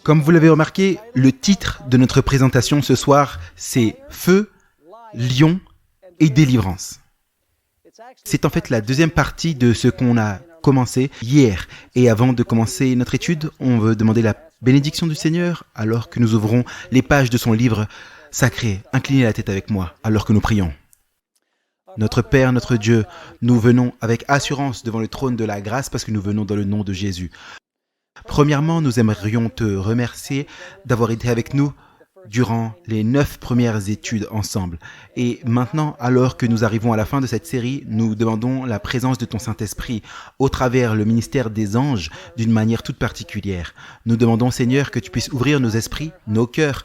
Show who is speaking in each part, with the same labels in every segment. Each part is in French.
Speaker 1: Comme vous l'avez remarqué, le titre de notre présentation ce soir, c'est Feu, Lion et Délivrance. C'est en fait la deuxième partie de ce qu'on a commencé hier. Et avant de commencer notre étude, on veut demander la bénédiction du Seigneur alors que nous ouvrons les pages de son livre sacré. Inclinez la tête avec moi alors que nous prions. Notre Père, notre Dieu, nous venons avec assurance devant le trône de la grâce parce que nous venons dans le nom de Jésus. Premièrement, nous aimerions te remercier d'avoir été avec nous durant les 9 premières études ensemble. Et maintenant, alors que nous arrivons à la fin de cette série, nous demandons la présence de ton Saint-Esprit au travers le ministère des anges d'une manière toute particulière. Nous demandons, Seigneur, que tu puisses ouvrir nos esprits, nos cœurs,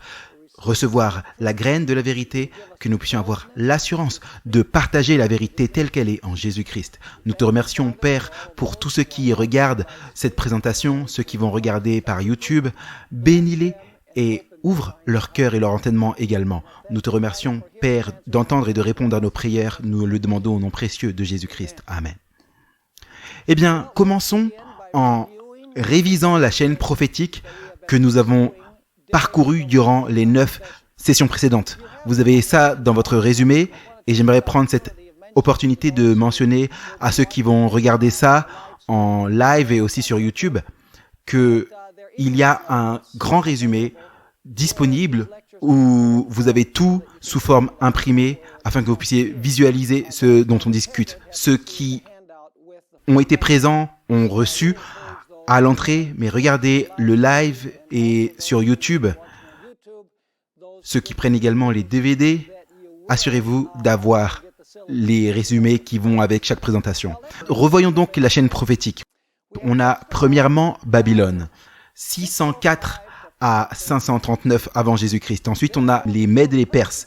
Speaker 1: recevoir la graine de la vérité, que nous puissions avoir l'assurance de partager la vérité telle qu'elle est en Jésus-Christ. Nous te remercions, Père, pour tous ceux qui regardent cette présentation, ceux qui vont regarder par YouTube. Bénis-les et ouvre leur cœur et leur entendement également. Nous te remercions, Père, d'entendre et de répondre à nos prières. Nous le demandons au nom précieux de Jésus-Christ. Amen. Eh bien, commençons en révisant la chaîne prophétique que nous avons parcouru durant les 9 sessions précédentes. Vous avez ça dans votre résumé et j'aimerais prendre cette opportunité de mentionner à ceux qui vont regarder ça en live et aussi sur YouTube qu'il y a un grand résumé disponible où vous avez tout sous forme imprimée afin que vous puissiez visualiser ce dont on discute. Ceux qui ont été présents ont reçu à l'entrée, mais regardez le live et sur YouTube. Ceux qui prennent également les DVD, assurez-vous d'avoir les résumés qui vont avec chaque présentation. Revoyons donc la chaîne prophétique. On a premièrement Babylone, 604 à 539 avant Jésus-Christ. Ensuite, on a les Mèdes et les Perses,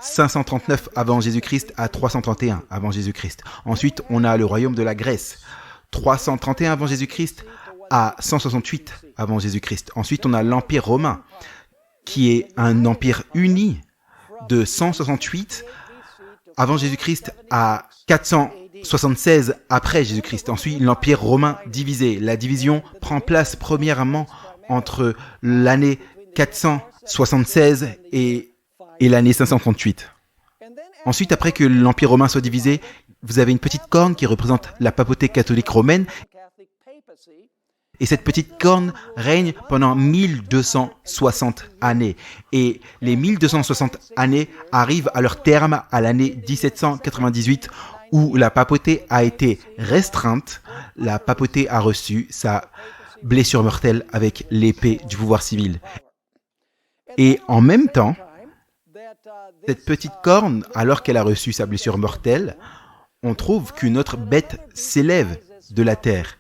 Speaker 1: 539 avant Jésus-Christ à 331 avant Jésus-Christ. Ensuite, on a le royaume de la Grèce, 331 avant Jésus-Christ à 168 avant Jésus-Christ. Ensuite, on a l'Empire romain, qui est un empire uni de 168 avant Jésus-Christ à 476 après Jésus-Christ. Ensuite, l'Empire romain divisé. La division prend place premièrement entre l'année 476 et l'année 538. Ensuite, après que l'Empire romain soit divisé, vous avez une petite corne qui représente la papauté catholique romaine. Et cette petite corne règne pendant 1260 années. Et les 1260 années arrivent à leur terme à l'année 1798 où la papauté a été restreinte. La papauté a reçu sa blessure mortelle avec l'épée du pouvoir civil. Et en même temps, cette petite corne, alors qu'elle a reçu sa blessure mortelle, on trouve qu'une autre bête s'élève de la terre.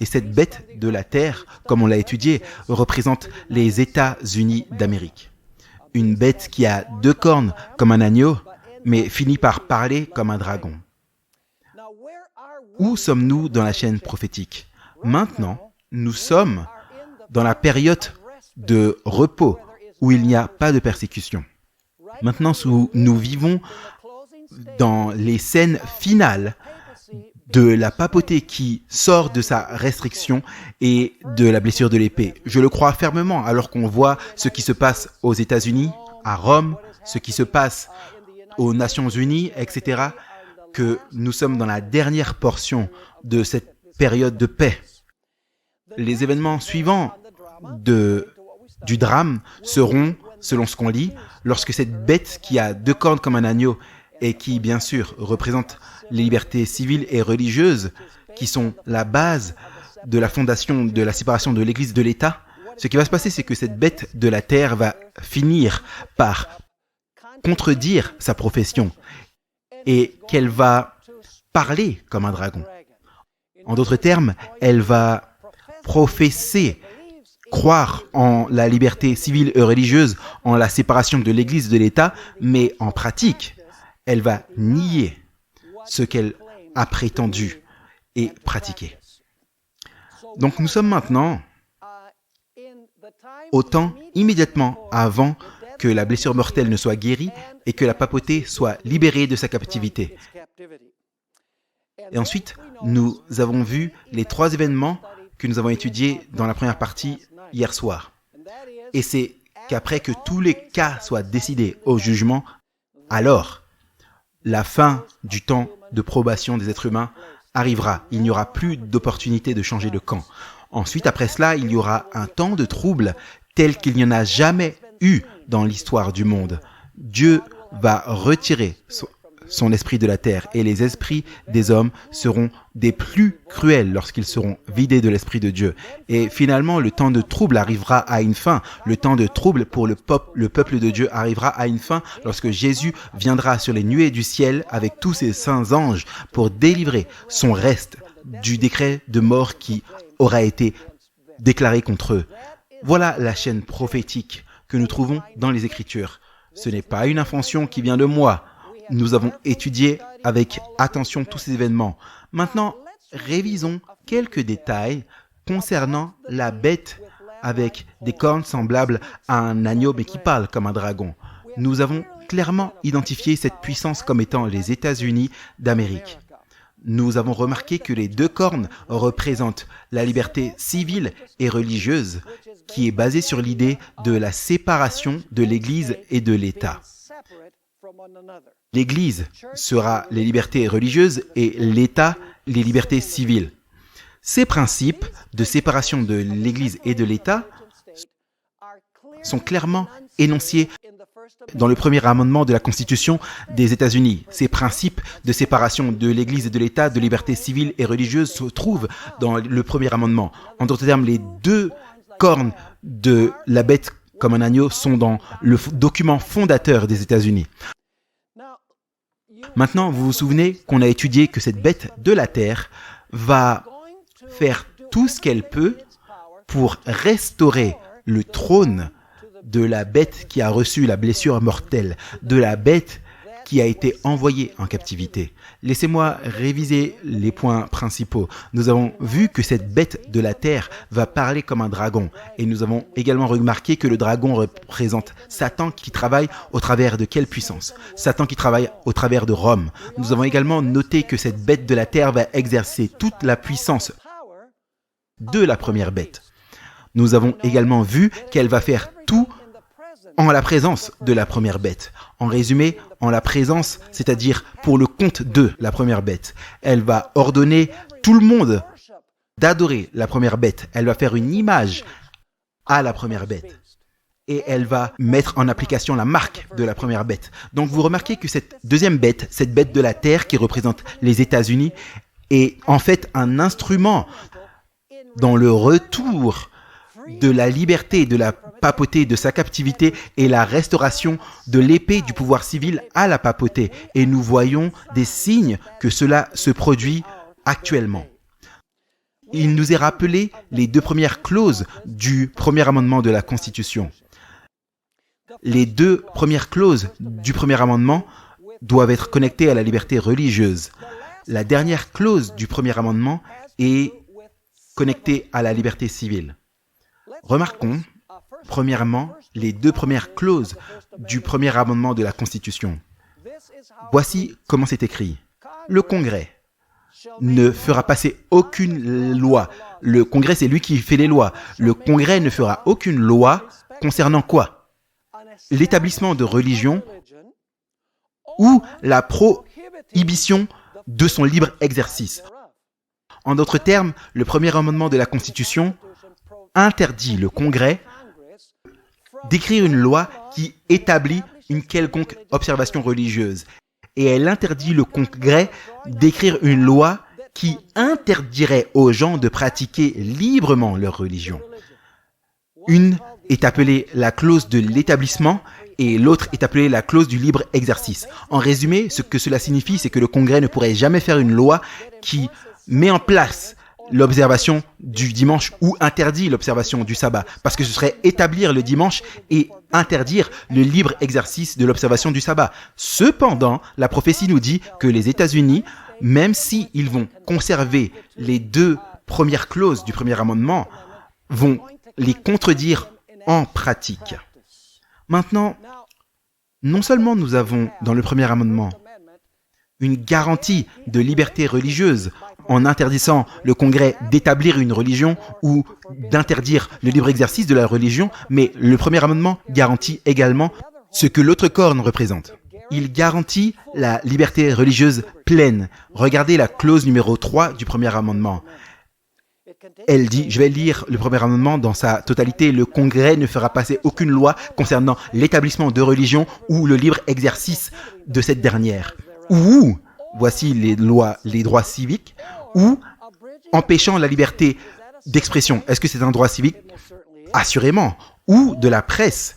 Speaker 1: Et cette bête de la terre, comme on l'a étudié, représente les États-Unis d'Amérique. Une bête qui a 2 cornes comme un agneau, mais finit par parler comme un dragon. Où sommes-nous dans la chaîne prophétique ? Maintenant, nous sommes dans la période de repos, où il n'y a pas de persécution. Maintenant, nous vivons dans les scènes finales de la papauté qui sort de sa restriction et de la blessure de l'épée. Je le crois fermement, alors qu'on voit ce qui se passe aux États-Unis, à Rome, ce qui se passe aux Nations Unies, etc., que nous sommes dans la dernière portion de cette période de paix. Les événements suivants du drame seront, selon ce qu'on lit, lorsque cette bête qui a 2 cornes comme un agneau et qui, bien sûr, représente les libertés civiles et religieuses qui sont la base de la fondation de la séparation de l'Église de l'État, ce qui va se passer, c'est que cette bête de la terre va finir par contredire sa profession et qu'elle va parler comme un dragon. En d'autres termes, elle va professer, croire en la liberté civile et religieuse, en la séparation de l'Église de l'État, mais en pratique, elle va nier ce qu'elle a prétendu et pratiqué. Donc nous sommes maintenant au temps immédiatement avant que la blessure mortelle ne soit guérie et que la papauté soit libérée de sa captivité. Et ensuite, nous avons vu les 3 événements que nous avons étudié dans la première partie hier soir. Et c'est qu'après que tous les cas soient décidés au jugement, alors la fin du temps de probation des êtres humains arrivera. Il n'y aura plus d'opportunité de changer de camp. Ensuite, après cela, il y aura un temps de trouble tel qu'il n'y en a jamais eu dans l'histoire du monde. Dieu va retirer son esprit de la terre et les esprits des hommes seront des plus cruels lorsqu'ils seront vidés de l'esprit de Dieu. Et finalement, le temps de trouble arrivera à une fin. Le temps de trouble pour le peuple de Dieu arrivera à une fin lorsque Jésus viendra sur les nuées du ciel avec tous ses saints anges pour délivrer son reste du décret de mort qui aura été déclaré contre eux. Voilà la chaîne prophétique que nous trouvons dans les Écritures. Ce n'est pas une invention qui vient de moi. Nous avons étudié avec attention tous ces événements. Maintenant, révisons quelques détails concernant la bête avec des cornes semblables à un agneau mais qui parle comme un dragon. Nous avons clairement identifié cette puissance comme étant les États-Unis d'Amérique. Nous avons remarqué que les deux cornes représentent la liberté civile et religieuse qui est basée sur l'idée de la séparation de l'Église et de l'État. L'Église sera les libertés religieuses et l'État les libertés civiles. Ces principes de séparation de l'Église et de l'État sont clairement énoncés dans le premier amendement de la Constitution des États-Unis. Ces principes de séparation de l'Église et de l'État, de liberté civile et religieuse se trouvent dans le premier amendement. En d'autres termes, les deux cornes de la bête comme un agneau sont dans le document fondateur des États-Unis. Maintenant, vous vous souvenez qu'on a étudié que cette bête de la terre va faire tout ce qu'elle peut pour restaurer le trône de la bête qui a reçu la blessure mortelle, de la bête qui a été envoyée en captivité. Laissez-moi réviser les points principaux. Nous avons vu que cette bête de la terre va parler comme un dragon. Et nous avons également remarqué que le dragon représente Satan qui travaille au travers de quelle puissance? Satan qui travaille au travers de Rome. Nous avons également noté que cette bête de la terre va exercer toute la puissance de la première bête. Nous avons également vu qu'elle va faire tout en la présence de la première bête. En résumé, en la présence, c'est-à-dire pour le compte de la première bête. Elle va ordonner tout le monde d'adorer la première bête. Elle va faire une image à la première bête. Et elle va mettre en application la marque de la première bête. Donc vous remarquez que cette deuxième bête, cette bête de la terre qui représente les États-Unis, est en fait un instrument dans le retour de la liberté de la papauté de sa captivité et la restauration de l'épée du pouvoir civil à la papauté. Et nous voyons des signes que cela se produit actuellement. Il nous est rappelé les deux premières clauses du premier amendement de la Constitution. Les deux premières clauses du premier amendement doivent être connectées à la liberté religieuse. La dernière clause du premier amendement est connectée à la liberté civile. Remarquons, premièrement, les deux premières clauses du premier amendement de la Constitution. Voici comment c'est écrit. Le Congrès ne fera passer aucune loi. Le Congrès, c'est lui qui fait les lois. Le Congrès ne fera aucune loi concernant quoi? L'établissement de religion ou la prohibition de son libre exercice. En d'autres termes, le premier amendement de la Constitution interdit le Congrès d'écrire une loi qui établit une quelconque observation religieuse. Et elle interdit le Congrès d'écrire une loi qui interdirait aux gens de pratiquer librement leur religion. Une est appelée la clause de l'établissement et l'autre est appelée la clause du libre exercice. En résumé, ce que cela signifie, c'est que le Congrès ne pourrait jamais faire une loi qui met en place l'observation du dimanche ou interdit l'observation du sabbat, parce que ce serait établir le dimanche et interdire le libre exercice de l'observation du sabbat. Cependant, la prophétie nous dit que les États-Unis, même s'ils vont conserver les deux premières clauses du premier amendement, vont les contredire en pratique. Maintenant, non seulement nous avons dans le premier amendement une garantie de liberté religieuse en interdisant le Congrès d'établir une religion ou d'interdire le libre exercice de la religion, mais le premier amendement garantit également ce que l'autre corne représente. Il garantit la liberté religieuse pleine. Regardez la clause numéro 3 du premier amendement. Elle dit, je vais lire le premier amendement dans sa totalité, le Congrès ne fera passer aucune loi concernant l'établissement de religion ou le libre exercice de cette dernière. Ou, voici les lois, les droits civiques, ou empêchant la liberté d'expression. Est-ce que c'est un droit civique? Assurément. Ou de la presse.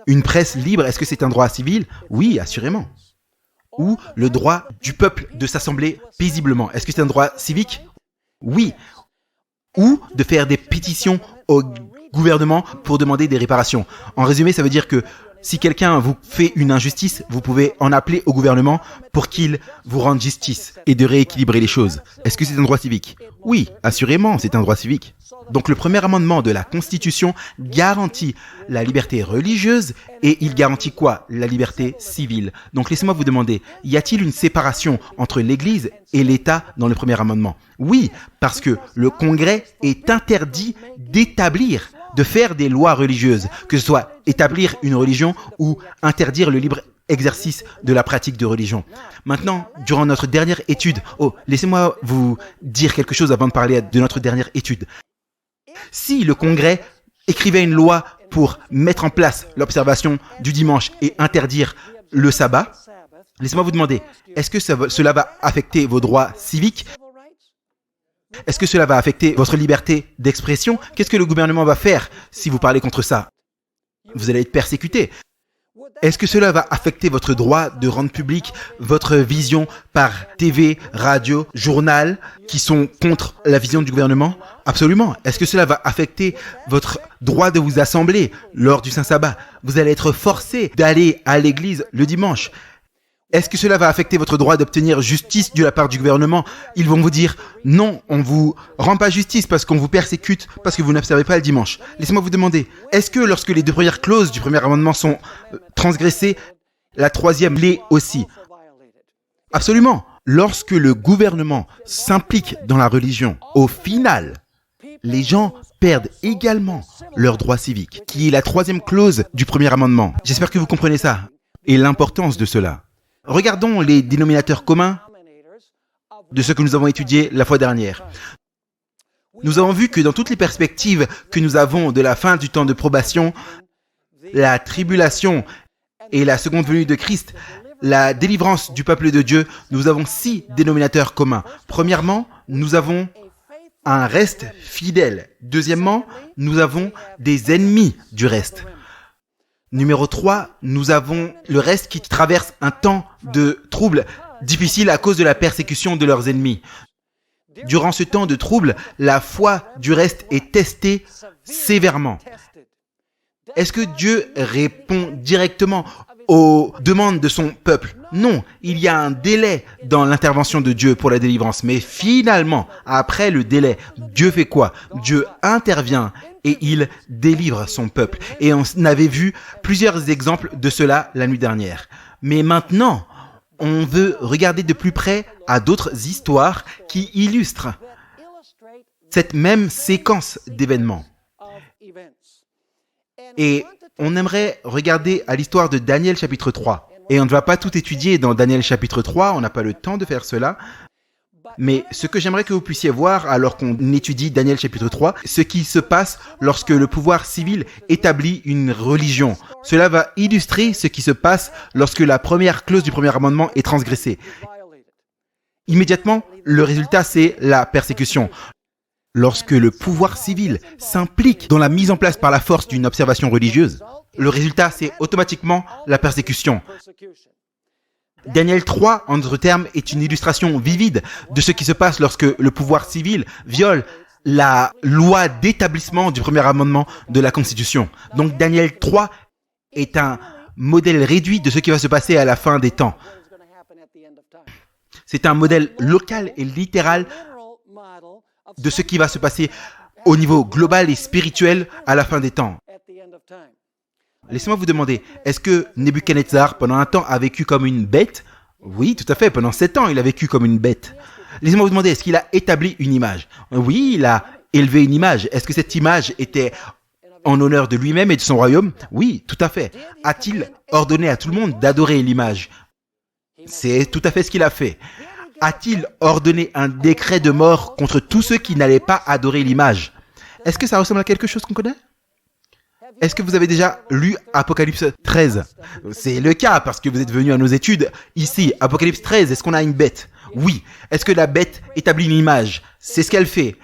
Speaker 1: Une presse libre, est-ce que c'est un droit civil? Oui, assurément. Ou le droit du peuple de s'assembler paisiblement. Est-ce que c'est un droit civique? Oui. Ou de faire des pétitions au gouvernement pour demander des réparations. En résumé, ça veut dire que si quelqu'un vous fait une injustice, vous pouvez en appeler au gouvernement pour qu'il vous rende justice et de rééquilibrer les choses. Est-ce que c'est un droit civique? Oui, assurément, c'est un droit civique. Donc le premier amendement de la Constitution garantit la liberté religieuse et il garantit quoi? La liberté civile. Donc laissez-moi vous demander, y a-t-il une séparation entre l'Église et l'État dans le premier amendement? Oui, parce que le Congrès est interdit d'établir, de faire des lois religieuses, que ce soit établir une religion ou interdire le libre exercice de la pratique de religion. Maintenant, durant notre dernière étude, laissez-moi vous dire quelque chose avant de parler de notre dernière étude. Si le Congrès écrivait une loi pour mettre en place l'observation du dimanche et interdire le sabbat, laissez-moi vous demander, est-ce que cela va affecter vos droits civiques? Est-ce que cela va affecter votre liberté d'expression? Qu'est-ce que le gouvernement va faire si vous parlez contre ça? Vous allez être persécuté. Est-ce que cela va affecter votre droit de rendre public votre vision par TV, radio, journal qui sont contre la vision du gouvernement? Absolument. Est-ce que cela va affecter votre droit de vous assembler lors du Saint-Sabbat? Vous allez être forcé d'aller à l'église le dimanche. Est-ce que cela va affecter votre droit d'obtenir justice de la part du gouvernement? Ils vont vous dire non, on vous rend pas justice parce qu'on vous persécute parce que vous n'observez pas le dimanche. Laissez-moi vous demander, est-ce que lorsque les deux premières clauses du premier amendement sont transgressées, la troisième l'est aussi? Absolument. Lorsque le gouvernement s'implique dans la religion, au final, les gens perdent également leurs droits civiques, qui est la troisième clause du premier amendement. J'espère que vous comprenez ça et l'importance de cela. Regardons les dénominateurs communs de ce que nous avons étudié la fois dernière. Nous avons vu que dans toutes les perspectives que nous avons de la fin du temps de probation, la tribulation et la seconde venue de Christ, la délivrance du peuple de Dieu, nous avons 6 dénominateurs communs. Premièrement, nous avons un reste fidèle. Deuxièmement, nous avons des ennemis du reste. Numéro 3, nous avons le reste qui traverse un temps de trouble difficile à cause de la persécution de leurs ennemis. Durant ce temps de trouble, la foi du reste est testée sévèrement. Est-ce que Dieu répond directement aux demandes de son peuple? Non, il y a un délai dans l'intervention de Dieu pour la délivrance. Mais finalement, après le délai, Dieu fait quoi? Dieu intervient et il délivre son peuple. Et on avait vu plusieurs exemples de cela la nuit dernière. Mais maintenant, on veut regarder de plus près à d'autres histoires qui illustrent cette même séquence d'événements. Et on aimerait regarder à l'histoire de Daniel chapitre 3. Et on ne va pas tout étudier dans Daniel chapitre 3, on n'a pas le temps de faire cela. Mais ce que j'aimerais que vous puissiez voir alors qu'on étudie Daniel chapitre 3, ce qui se passe lorsque le pouvoir civil établit une religion. Cela va illustrer ce qui se passe lorsque la première clause du premier amendement est transgressée. Immédiatement, le résultat, c'est la persécution. Lorsque le pouvoir civil s'implique dans la mise en place par la force d'une observation religieuse, le résultat, c'est automatiquement la persécution. Daniel 3, en d'autres termes, est une illustration vivide de ce qui se passe lorsque le pouvoir civil viole la loi d'établissement du premier amendement de la Constitution. Donc Daniel 3 est un modèle réduit de ce qui va se passer à la fin des temps. C'est un modèle local et littéral de ce qui va se passer au niveau global et spirituel à la fin des temps. Laissez-moi vous demander, est-ce que Nebuchadnezzar, pendant un temps, a vécu comme une bête? Oui, tout à fait, pendant 7 ans, il a vécu comme une bête. Laissez-moi vous demander, est-ce qu'il a établi une image? Oui, il a élevé une image. Est-ce que cette image était en honneur de lui-même et de son royaume? Oui, tout à fait. A-t-il ordonné à tout le monde d'adorer l'image? C'est tout à fait ce qu'il a fait. A-t-il ordonné un décret de mort contre tous ceux qui n'allaient pas adorer l'image? Est-ce que ça ressemble à quelque chose qu'on connaît? Est-ce que vous avez déjà lu Apocalypse 13? C'est le cas parce que vous êtes venu à nos études. Ici, Apocalypse 13, est-ce qu'on a une bête? Oui. Est-ce que la bête établit une image? C'est ce qu'elle fait.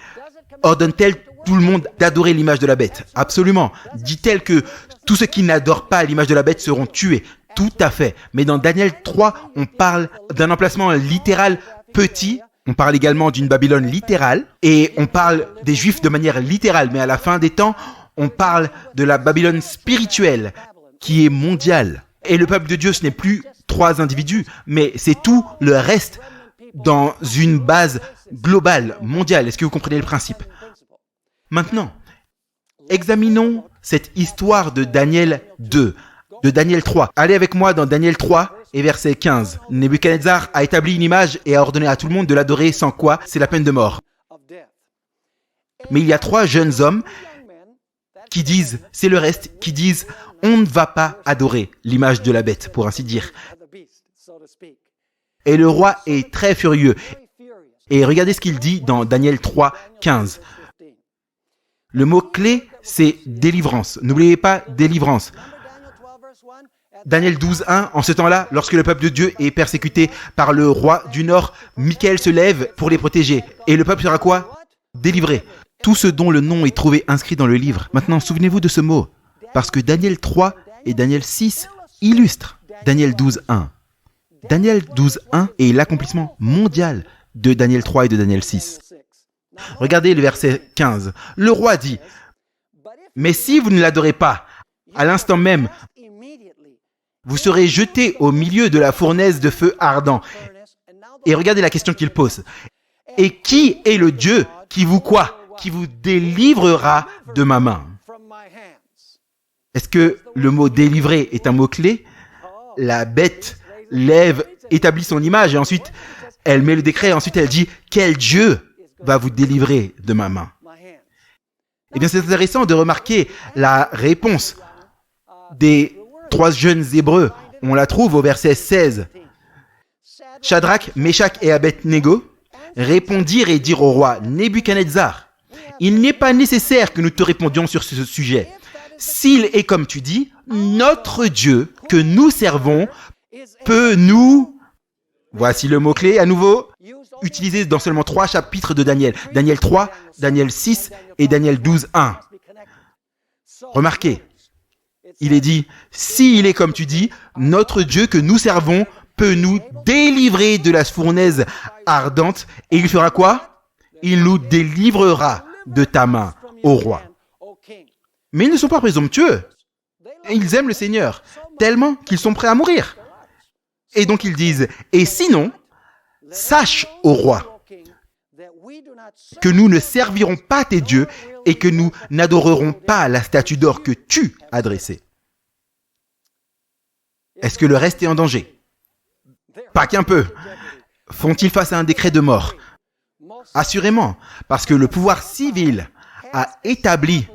Speaker 1: Ordonne-t-elle tout le monde d'adorer l'image de la bête? Absolument. Dit-elle que tous ceux qui n'adorent pas l'image de la bête seront tués? Tout à fait. Mais dans Daniel 3, on parle d'un emplacement littéral petit. On parle également d'une Babylone littérale. Et on parle des Juifs de manière littérale. Mais à la fin des temps, on parle de la Babylone spirituelle qui est mondiale. Et le peuple de Dieu, ce n'est plus 3 individus, mais c'est tout le reste dans une base globale, mondiale. Est-ce que vous comprenez le principe? Maintenant, examinons cette histoire de Daniel 2, de Daniel 3. Allez avec moi dans Daniel 3 et verset 15. Nebuchadnezzar a établi une image et a ordonné à tout le monde de l'adorer, sans quoi c'est la peine de mort. Mais il y a 3 jeunes hommes qui disent, c'est le reste, qui disent, on ne va pas adorer l'image de la bête, pour ainsi dire. Et le roi est très furieux. Et regardez ce qu'il dit dans Daniel 3, 15. Le mot-clé, c'est délivrance. N'oubliez pas délivrance. Daniel 12, 1, en ce temps-là, lorsque le peuple de Dieu est persécuté par le roi du Nord, Michael se lève pour les protéger. Et le peuple sera quoi? Délivré. Tout ce dont le nom est trouvé inscrit dans le livre. Maintenant, souvenez-vous de ce mot, parce que Daniel 3 et Daniel 6 illustrent Daniel 12, 1. Daniel 12, 1 est l'accomplissement mondial de Daniel 3 et de Daniel 6. Regardez le verset 15. Le roi dit, « Mais si vous ne l'adorez pas, à l'instant même, vous serez jetés au milieu de la fournaise de feu ardent. » Et regardez la question qu'il pose. « Et qui est le Dieu qui vous quoi? Qui vous délivrera de ma main. » Est-ce que le mot délivrer est un mot-clé? La bête lève, établit son image et ensuite elle met le décret et ensuite elle dit quel Dieu va vous délivrer de ma main. Eh bien c'est intéressant de remarquer la réponse des 3 jeunes Hébreux. On la trouve au verset 16. Shadrach, Meshach et Abed-Nego répondirent et dirent au roi Nebuchadnezzar, il n'est pas nécessaire que nous te répondions sur ce sujet. S'il est comme tu dis, notre Dieu que nous servons peut nous... Voici le mot-clé à nouveau, utilisé dans seulement 3 chapitres de Daniel. Daniel 3, Daniel 6 et Daniel 12, 1. Remarquez, il est dit, s'il est comme tu dis, notre Dieu que nous servons peut nous délivrer de la fournaise ardente. Et il fera quoi? Il nous délivrera de ta main, ô roi. Mais ils ne sont pas présomptueux. Ils aiment le Seigneur tellement qu'ils sont prêts à mourir. Et donc ils disent, et sinon, sache, ô roi, que nous ne servirons pas tes dieux et que nous n'adorerons pas la statue d'or que tu as dressée. Est-ce que le reste est en danger? Pas qu'un peu. Font-ils face à un décret de mort? Assurément, parce que le pouvoir civil a établi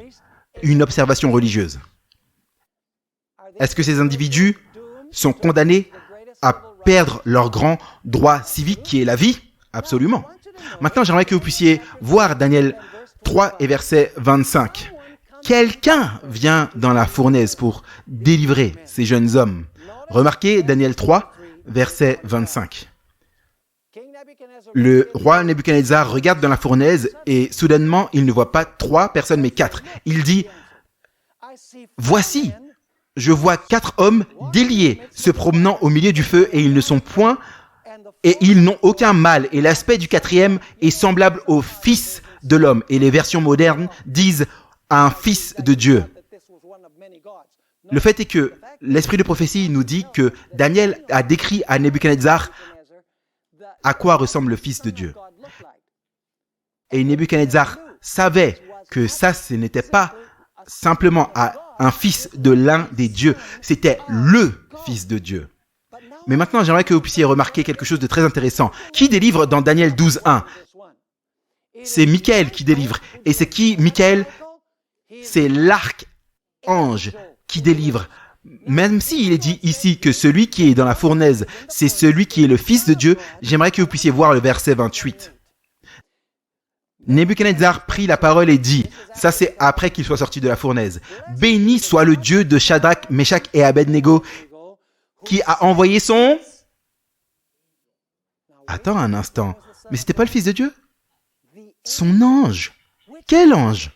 Speaker 1: une observation religieuse. Est-ce que ces individus sont condamnés à perdre leur grand droit civique qui est la vie? Absolument. Maintenant, j'aimerais que vous puissiez voir Daniel 3 et verset 25. Quelqu'un vient dans la fournaise pour délivrer ces jeunes hommes. Remarquez Daniel 3, verset 25. Le roi Nebuchadnezzar regarde dans la fournaise et soudainement, il ne voit pas 3 personnes mais 4. Il dit, « Voici, je vois 4 hommes déliés se promenant au milieu du feu et ils ne sont point et ils n'ont aucun mal. Et l'aspect du 4e est semblable au Fils de l'homme. » Et les versions modernes disent un Fils de Dieu. Le fait est que l'esprit de prophétie nous dit que Daniel a décrit à Nebuchadnezzar à quoi ressemble le Fils de Dieu. Et Nebuchadnezzar savait que ça, ce n'était pas simplement un fils de l'un des dieux, c'était le Fils de Dieu. Mais maintenant, j'aimerais que vous puissiez remarquer quelque chose de très intéressant. Qui délivre dans Daniel 12:1? C'est Michael qui délivre. Et c'est qui, Michael? C'est l'archange qui délivre. Même s'il est dit ici que celui qui est dans la fournaise, c'est celui qui est le Fils de Dieu, j'aimerais que vous puissiez voir le verset 28. Nebuchadnezzar prit la parole et dit, ça c'est après qu'il soit sorti de la fournaise, « Béni soit le Dieu de Shadrach, Meshach et Abednego, qui a envoyé son... » Attends un instant, mais c'était pas le Fils de Dieu? Son ange. Quel ange?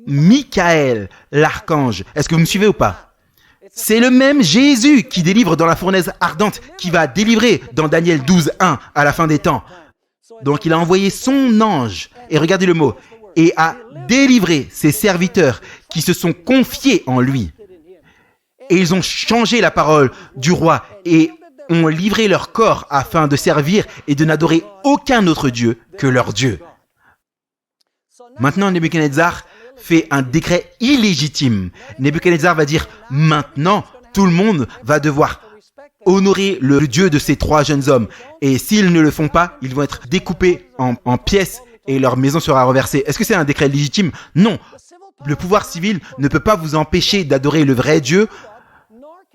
Speaker 1: Michael, l'archange. Est-ce que vous me suivez ou pas? C'est le même Jésus qui délivre dans la fournaise ardente, qui va délivrer dans Daniel 12:1 à la fin des temps. Donc il a envoyé son ange, et regardez le mot, et a délivré ses serviteurs qui se sont confiés en lui. Et ils ont changé la parole du roi et ont livré leur corps afin de servir et de n'adorer aucun autre Dieu que leur Dieu. Maintenant, Nebuchadnezzar fait un décret illégitime. Nebuchadnezzar va dire, maintenant, tout le monde va devoir honorer le Dieu de ces trois jeunes hommes. Et s'ils ne le font pas, ils vont être découpés en pièces et leur maison sera renversée. Est-ce que c'est un décret légitime? Non. Le pouvoir civil ne peut pas vous empêcher d'adorer le vrai Dieu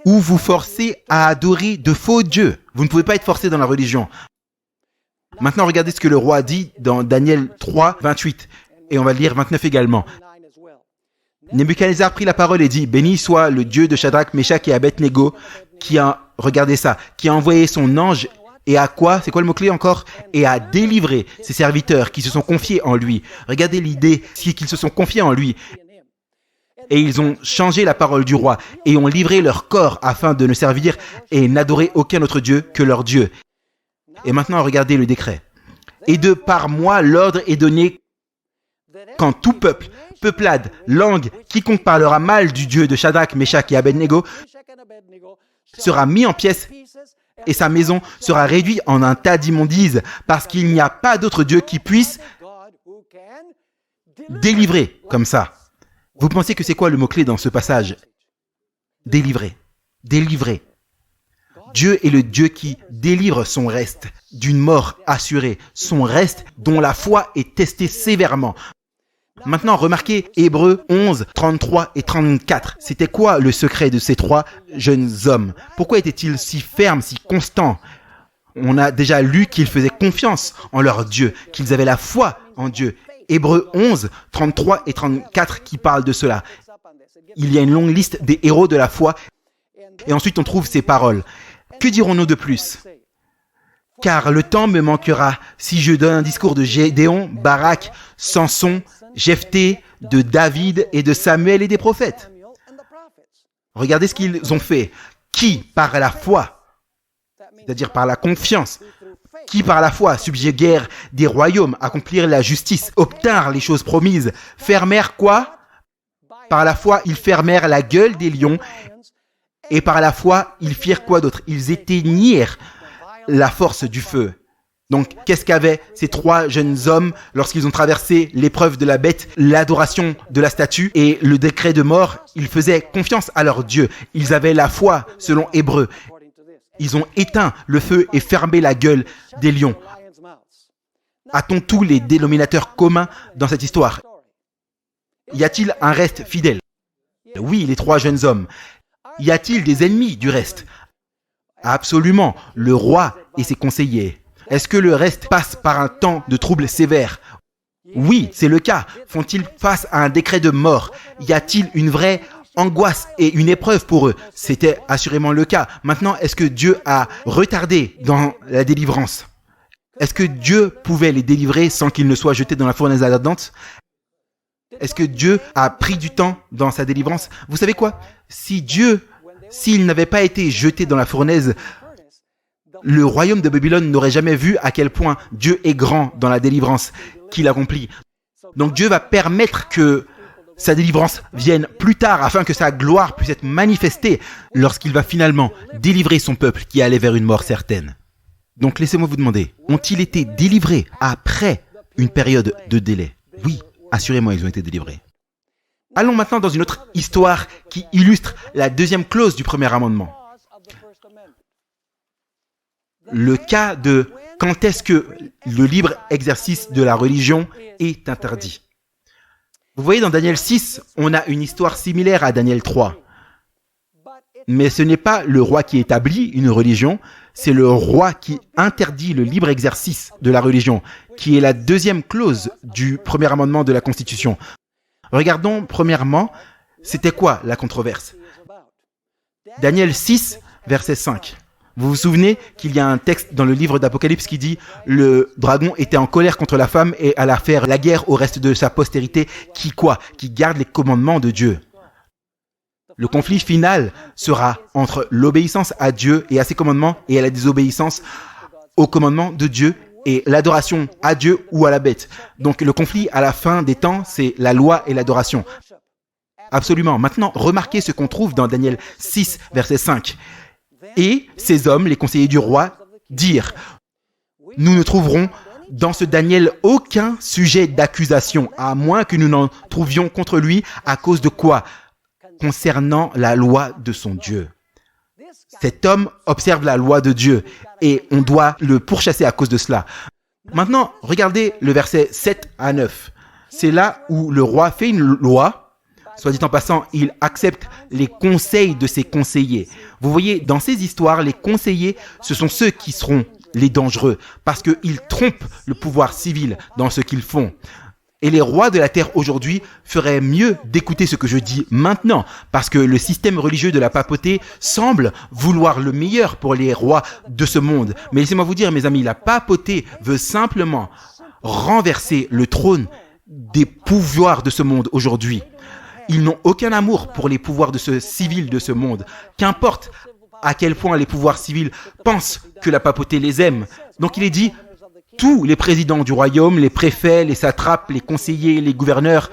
Speaker 1: ou vous forcer à adorer de faux dieux. Vous ne pouvez pas être forcé dans la religion. Maintenant, regardez ce que le roi dit dans Daniel 3:28. Et on va lire 29 également. Nebuchadnezzar prit la parole et dit, « Béni soit le Dieu de Shadrach, Meshach et Abednego, qui a, regardez ça, qui a envoyé son ange et à quoi, c'est quoi le mot-clé encore? Et a délivré ses serviteurs qui se sont confiés en lui. » Regardez l'idée, c'est qu'ils se sont confiés en lui. Et ils ont changé la parole du roi et ont livré leur corps afin de ne servir et n'adorer aucun autre Dieu que leur Dieu. Et maintenant, regardez le décret. Et de par moi, l'ordre est donné quand tout peuple, peuplade, langue, quiconque parlera mal du Dieu de Shadrach, Meshach et Abednego sera mis en pièces et sa maison sera réduite en un tas d'immondices parce qu'il n'y a pas d'autre Dieu qui puisse délivrer comme ça. Vous pensez que c'est quoi le mot-clé dans ce passage? Délivrer. Délivrer. Dieu est le Dieu qui délivre son reste d'une mort assurée, son reste dont la foi est testée sévèrement. Maintenant, remarquez Hébreux 11, 33 et 34. C'était quoi le secret de ces trois jeunes hommes? Pourquoi étaient-ils si fermes, si constants? On a déjà lu qu'ils faisaient confiance en leur Dieu, qu'ils avaient la foi en Dieu. Hébreux 11, 33 et 34 qui parlent de cela. Il y a une longue liste des héros de la foi et ensuite on trouve ces paroles. Que dirons-nous de plus? Car le temps me manquera si je donne un discours de Gédéon, Barak, Samson, Jephthé, de David et de Samuel et des prophètes. Regardez ce qu'ils ont fait. Qui, par la foi, c'est-à-dire par la confiance, qui par la foi subjuguèrent des royaumes, accomplirent la justice, obtinrent les choses promises, fermèrent quoi? Par la foi, ils fermèrent la gueule des lions et par la foi, ils firent quoi d'autre? Ils éteignirent la force du feu. Donc, qu'est-ce qu'avaient ces trois jeunes hommes lorsqu'ils ont traversé l'épreuve de la bête, l'adoration de la statue et le décret de mort? Ils faisaient confiance à leur Dieu. Ils avaient la foi, selon Hébreux. Ils ont éteint le feu et fermé la gueule des lions. A-t-on tous les dénominateurs communs dans cette histoire? Y a-t-il un reste fidèle? Oui, les trois jeunes hommes. Y a-t-il des ennemis du reste? Absolument, le roi et ses conseillers. Est-ce que le reste passe par un temps de troubles sévères? Oui, c'est le cas. Font-ils face à un décret de mort? Y a-t-il une vraie angoisse et une épreuve pour eux? C'était assurément le cas. Maintenant, est-ce que Dieu a retardé dans la délivrance? Est-ce que Dieu pouvait les délivrer sans qu'ils ne soient jetés dans la fournaise ardente? Est-ce que Dieu a pris du temps dans sa délivrance? Vous savez quoi? S'il n'avait pas été jeté dans la fournaise, le royaume de Babylone n'aurait jamais vu à quel point Dieu est grand dans la délivrance qu'il accomplit. Donc Dieu va permettre que sa délivrance vienne plus tard afin que sa gloire puisse être manifestée lorsqu'il va finalement délivrer son peuple qui allait vers une mort certaine. Donc laissez-moi vous demander, ont-ils été délivrés après une période de délai? Oui, assurément ils ont été délivrés. Allons maintenant dans une autre histoire qui illustre la deuxième clause du premier amendement. le cas de quand est-ce que le libre exercice de la religion est interdit. Vous voyez, dans Daniel 6, on a une histoire similaire à Daniel 3. Mais ce n'est pas le roi qui établit une religion, c'est le roi qui interdit le libre exercice de la religion, qui est la deuxième clause du premier amendement de la Constitution. Regardons premièrement, c'était quoi la controverse? Daniel 6, verset 5. Vous vous souvenez qu'il y a un texte dans le livre d'Apocalypse qui dit « Le dragon était en colère contre la femme et alla faire la guerre au reste de sa postérité qui quoi? Qui garde les commandements de Dieu. » Le conflit final sera entre l'obéissance à Dieu et à ses commandements et à la désobéissance aux commandements de Dieu et l'adoration à Dieu ou à la bête. Donc le conflit à la fin des temps, c'est la loi et l'adoration. Absolument. Maintenant, remarquez ce qu'on trouve dans Daniel 6, verset 5. Et ces hommes, les conseillers du roi, dirent « Nous ne trouverons dans ce Daniel aucun sujet d'accusation, à moins que nous n'en trouvions contre lui à cause de quoi ? Concernant la loi de son Dieu. » Cet homme observe la loi de Dieu et on doit le pourchasser à cause de cela. Maintenant, regardez le verset 7 à 9. C'est là où le roi fait une loi. Soit dit en passant, il accepte les conseils de ses conseillers. Vous voyez, dans ces histoires, les conseillers, ce sont ceux qui seront les dangereux parce qu'ils trompent le pouvoir civil dans ce qu'ils font. Et les rois de la terre aujourd'hui feraient mieux d'écouter ce que je dis maintenant parce que le système religieux de la papauté semble vouloir le meilleur pour les rois de ce monde. Mais laissez-moi vous dire, mes amis, la papauté veut simplement renverser le trône des pouvoirs de ce monde aujourd'hui. Ils n'ont aucun amour pour les pouvoirs de ce civil de ce monde. Qu'importe à quel point les pouvoirs civils pensent que la papauté les aime. Donc il est dit, tous les présidents du royaume, les préfets, les satrapes, les conseillers, les gouverneurs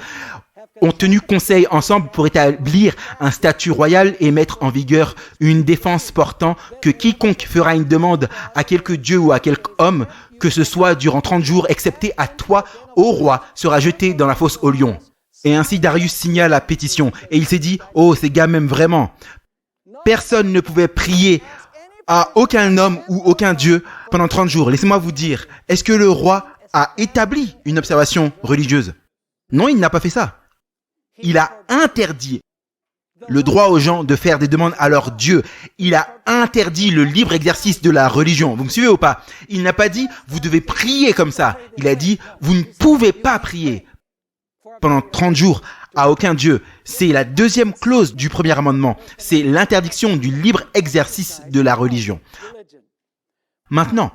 Speaker 1: ont tenu conseil ensemble pour établir un statut royal et mettre en vigueur une défense portant que quiconque fera une demande à quelque dieu ou à quelque homme, que ce soit durant 30 jours, excepté à toi, ô roi, sera jeté dans la fosse aux lions. Et ainsi Darius signa la pétition et il s'est dit « Oh, ces gars m'aiment vraiment ». Personne ne pouvait prier à aucun homme ou aucun dieu pendant 30 jours. Laissez-moi vous dire, est-ce que le roi a établi une observation religieuse? Non, il n'a pas fait ça. Il a interdit le droit aux gens de faire des demandes à leur Dieu. Il a interdit le libre exercice de la religion. Vous me suivez ou pas? Il n'a pas dit « Vous devez prier comme ça ». Il a dit « Vous ne pouvez pas prier ». Pendant 30 jours à aucun Dieu. C'est la deuxième clause du premier amendement. C'est l'interdiction du libre exercice de la religion. Maintenant,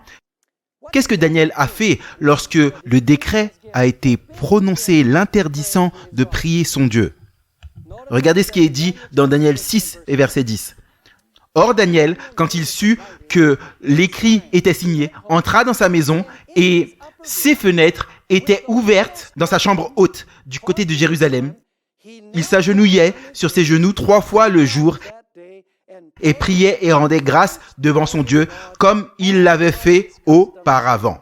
Speaker 1: qu'est-ce que Daniel a fait lorsque le décret a été prononcé l'interdisant de prier son Dieu? Regardez ce qui est dit dans Daniel 6 et verset 10. Or Daniel, quand il sut que l'écrit était signé, entra dans sa maison et ses fenêtres étaient ouvertes dans sa chambre haute du côté de Jérusalem. Il s'agenouillait sur ses genoux 3 fois le jour et priait et rendait grâce devant son Dieu comme il l'avait fait auparavant.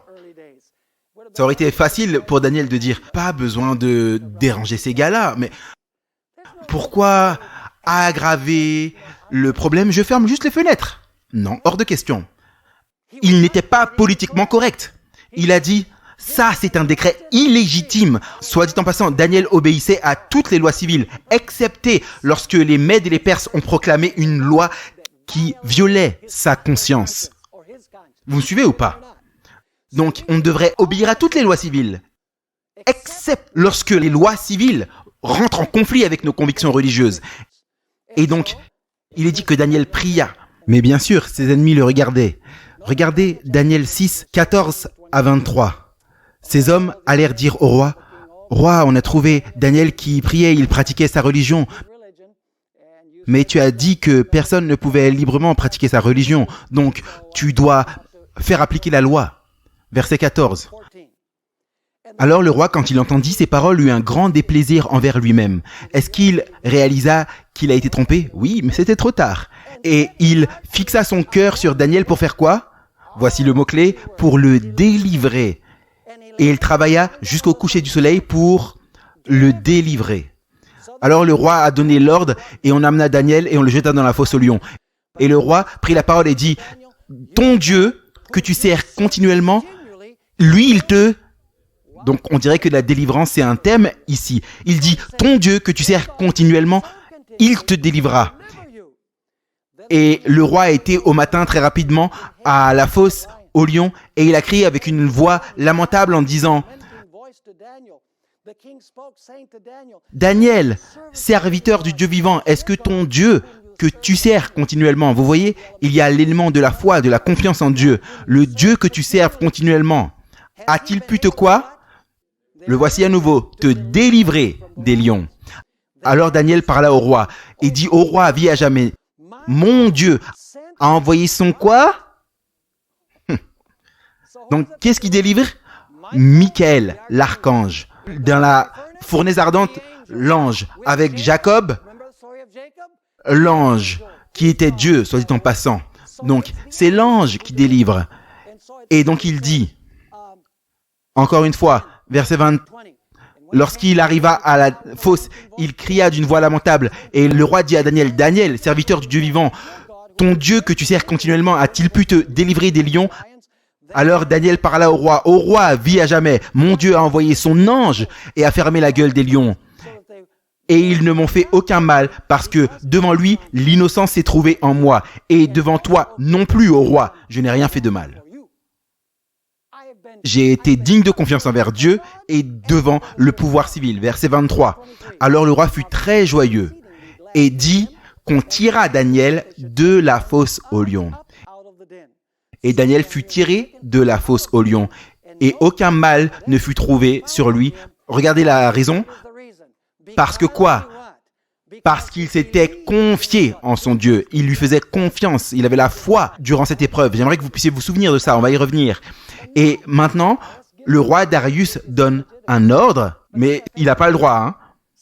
Speaker 1: Ça aurait été facile pour Daniel de dire « Pas besoin de déranger ces gars-là, mais pourquoi aggraver le problème? Je ferme juste les fenêtres. » Non, hors de question. Il n'était pas politiquement correct. Il a dit « Ça, c'est un décret illégitime. » Soit dit en passant, Daniel obéissait à toutes les lois civiles, excepté lorsque les Mèdes et les Perses ont proclamé une loi qui violait sa conscience. Vous me suivez ou pas? Donc, on devrait obéir à toutes les lois civiles, excepté lorsque les lois civiles rentrent en conflit avec nos convictions religieuses. Et donc, il est dit que Daniel pria. Mais bien sûr, ses ennemis le regardaient. Regardez Daniel 6, 14 à 23. Ces hommes allèrent dire au roi, « Roi, on a trouvé Daniel qui priait, il pratiquait sa religion. Mais tu as dit que personne ne pouvait librement pratiquer sa religion, donc tu dois faire appliquer la loi. » Verset 14. Alors le roi, quand il entendit ces paroles, eut un grand déplaisir envers lui-même. Est-ce qu'il réalisa qu'il a été trompé? Oui, mais c'était trop tard. Et il fixa son cœur sur Daniel pour faire quoi? Voici le mot-clé, pour le délivrer. Et il travailla jusqu'au coucher du soleil pour le délivrer. Alors le roi a donné l'ordre et on amena Daniel et on le jeta dans la fosse aux lions. Et le roi prit la parole et dit, « Ton Dieu que tu sers continuellement, lui, il te... Donc, on dirait que la délivrance, c'est un thème ici. Il dit, ton Dieu que tu sers continuellement, il te délivrera. Et le roi était au matin très rapidement à la fosse au lion et il a crié avec une voix lamentable en disant, Daniel, serviteur du Dieu vivant, est-ce que ton Dieu que tu sers continuellement, vous voyez, il y a l'élément de la foi, de la confiance en Dieu. Le Dieu que tu serves continuellement, a-t-il pu te quoi? Le voici à nouveau, te délivrer des lions. Alors Daniel parla au roi et dit au roi, vis à jamais, mon Dieu a envoyé son quoi? Donc, qu'est-ce qui délivre? Michael, l'archange. Dans la fournaise ardente, l'ange. Avec Jacob, l'ange qui était Dieu, soit dit en passant. Donc, c'est l'ange qui délivre. Et donc, il dit, encore une fois, verset 20, lorsqu'il arriva à la fosse, il cria d'une voix lamentable. Et le roi dit à Daniel, Daniel, serviteur du Dieu vivant, ton Dieu que tu sers continuellement a-t-il pu te délivrer des lions? Alors Daniel parla au roi, vis à jamais. Mon Dieu a envoyé son ange et a fermé la gueule des lions. Et ils ne m'ont fait aucun mal parce que devant lui, l'innocence s'est trouvée en moi. Et devant toi non plus, ô roi, je n'ai rien fait de mal. J'ai été digne de confiance envers Dieu et devant le pouvoir civil. Verset 23. Alors le roi fut très joyeux et dit qu'on tira Daniel de la fosse aux lions. Et Daniel fut tiré de la fosse aux lions et aucun mal ne fut trouvé sur lui. Regardez la raison. Parce que quoi? Parce qu'il s'était confié en son Dieu. Il lui faisait confiance. Il avait la foi durant cette épreuve. J'aimerais que vous puissiez vous souvenir de ça. On va y revenir. Et maintenant, le roi Darius donne un ordre, mais il n'a pas le droit. Hein.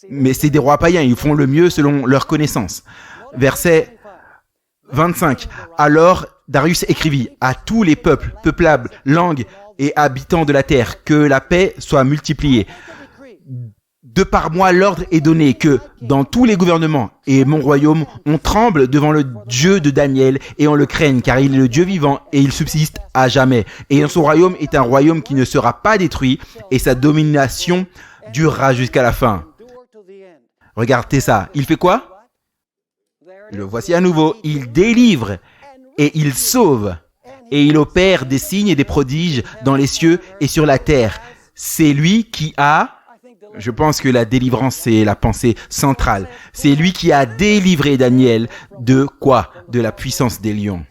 Speaker 1: Mais c'est des rois païens. Ils font le mieux selon leur connaissance. Verset 25. Alors, Darius écrivit à tous les peuples, peuplables, langues et habitants de la terre, que la paix soit multipliée. De par moi, l'ordre est donné que dans tous les gouvernements et mon royaume, on tremble devant le Dieu de Daniel et on le craigne, car il est le Dieu vivant et il subsiste à jamais. Et son royaume est un royaume qui ne sera pas détruit et sa domination durera jusqu'à la fin. Regardez ça. Il fait quoi? Le voici à nouveau. Il délivre et il sauve. Et il opère des signes et des prodiges dans les cieux et sur la terre. C'est lui qui a... Je pense que la délivrance, c'est la pensée centrale. C'est lui qui a délivré Daniel de quoi? De la puissance des lions.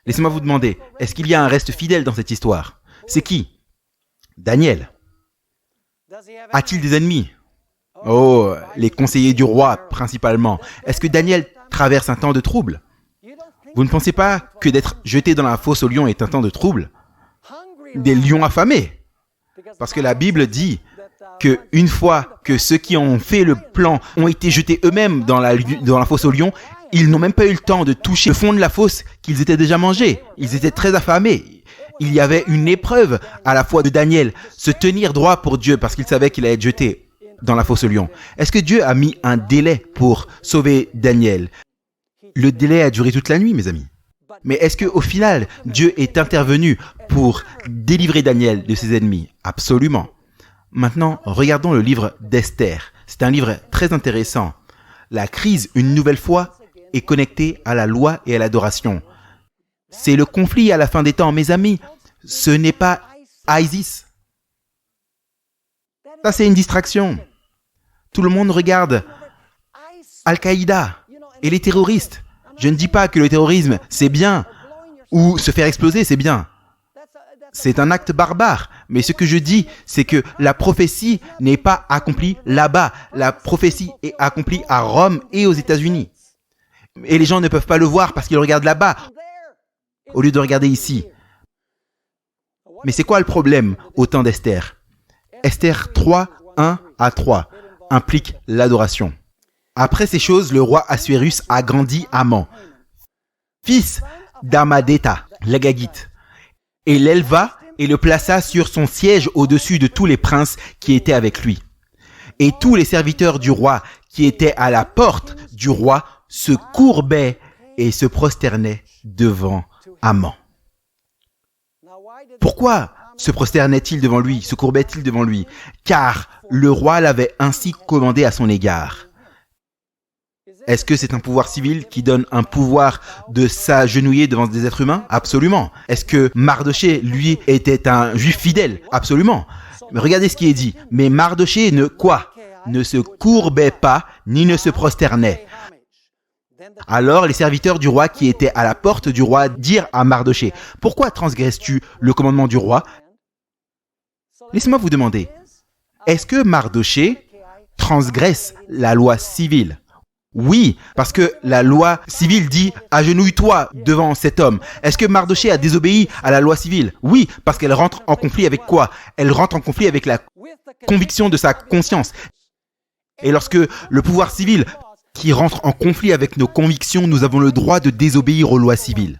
Speaker 1: Laissez-moi vous demander, est-ce qu'il y a un reste fidèle dans cette histoire? C'est qui? Daniel. A-t-il des ennemis? Oh, les conseillers du roi, principalement. Est-ce que Daniel traverse un temps de trouble? Vous ne pensez pas que d'être jeté dans la fosse aux lions est un temps de trouble? Des lions affamés. Parce que la Bible dit que une fois que ceux qui ont fait le plan ont été jetés eux-mêmes dans la fosse aux lions, ils n'ont même pas eu le temps de toucher le fond de la fosse qu'ils étaient déjà mangés. Ils étaient très affamés. Il y avait une épreuve à la fois de Daniel, se tenir droit pour Dieu parce qu'il savait qu'il allait être jeté dans la fosse aux lions. Est-ce que Dieu a mis un délai pour sauver Daniel? Le délai a duré toute la nuit, mes amis. Mais est-ce qu'au final, Dieu est intervenu pour délivrer Daniel de ses ennemis? Absolument. Maintenant, regardons le livre d'Esther. C'est un livre très intéressant. La crise, une nouvelle fois, est connectée à la loi et à l'adoration. C'est le conflit à la fin des temps, mes amis. Ce n'est pas ISIS. Ça, c'est une distraction. Tout le monde regarde Al-Qaïda et les terroristes. Je ne dis pas que le terrorisme, c'est bien, ou se faire exploser, c'est bien. C'est un acte barbare. Mais ce que je dis, c'est que la prophétie n'est pas accomplie là-bas. La prophétie est accomplie à Rome et aux États-Unis. Et les gens ne peuvent pas le voir parce qu'ils regardent là-bas, au lieu de regarder ici. Mais c'est quoi le problème au temps d'Esther? Esther 3, 1 à 3 implique l'adoration. Après ces choses, le roi Assuérus agrandit Haman, fils d'Amadéta, l'Agagite, et l'éleva et le plaça sur son siège au-dessus de tous les princes qui étaient avec lui. Et tous les serviteurs du roi qui étaient à la porte du roi se courbaient et se prosternaient devant Haman. Pourquoi se prosternait-il devant lui, se courbait-il devant lui? Car le roi l'avait ainsi commandé à son égard. Est-ce que c'est un pouvoir civil qui donne un pouvoir de s'agenouiller devant des êtres humains? Absolument. Est-ce que Mardoché, lui, était un juif fidèle? Absolument. Mais regardez ce qui est dit. Mais Mardoché ne se courbait pas, ni ne se prosternait. Alors les serviteurs du roi qui étaient à la porte du roi dirent à Mardoché, « Pourquoi transgresses-tu le commandement du roi ?» Laissez-moi vous demander, est-ce que Mardoché transgresse la loi civile? Oui, parce que la loi civile dit « Agenouille-toi devant cet homme ». Est-ce que Mardoché a désobéi à la loi civile? Oui, parce qu'elle rentre en conflit avec quoi? Elle rentre en conflit avec la conviction de sa conscience. Et lorsque le pouvoir civil qui rentre en conflit avec nos convictions, nous avons le droit de désobéir aux lois civiles.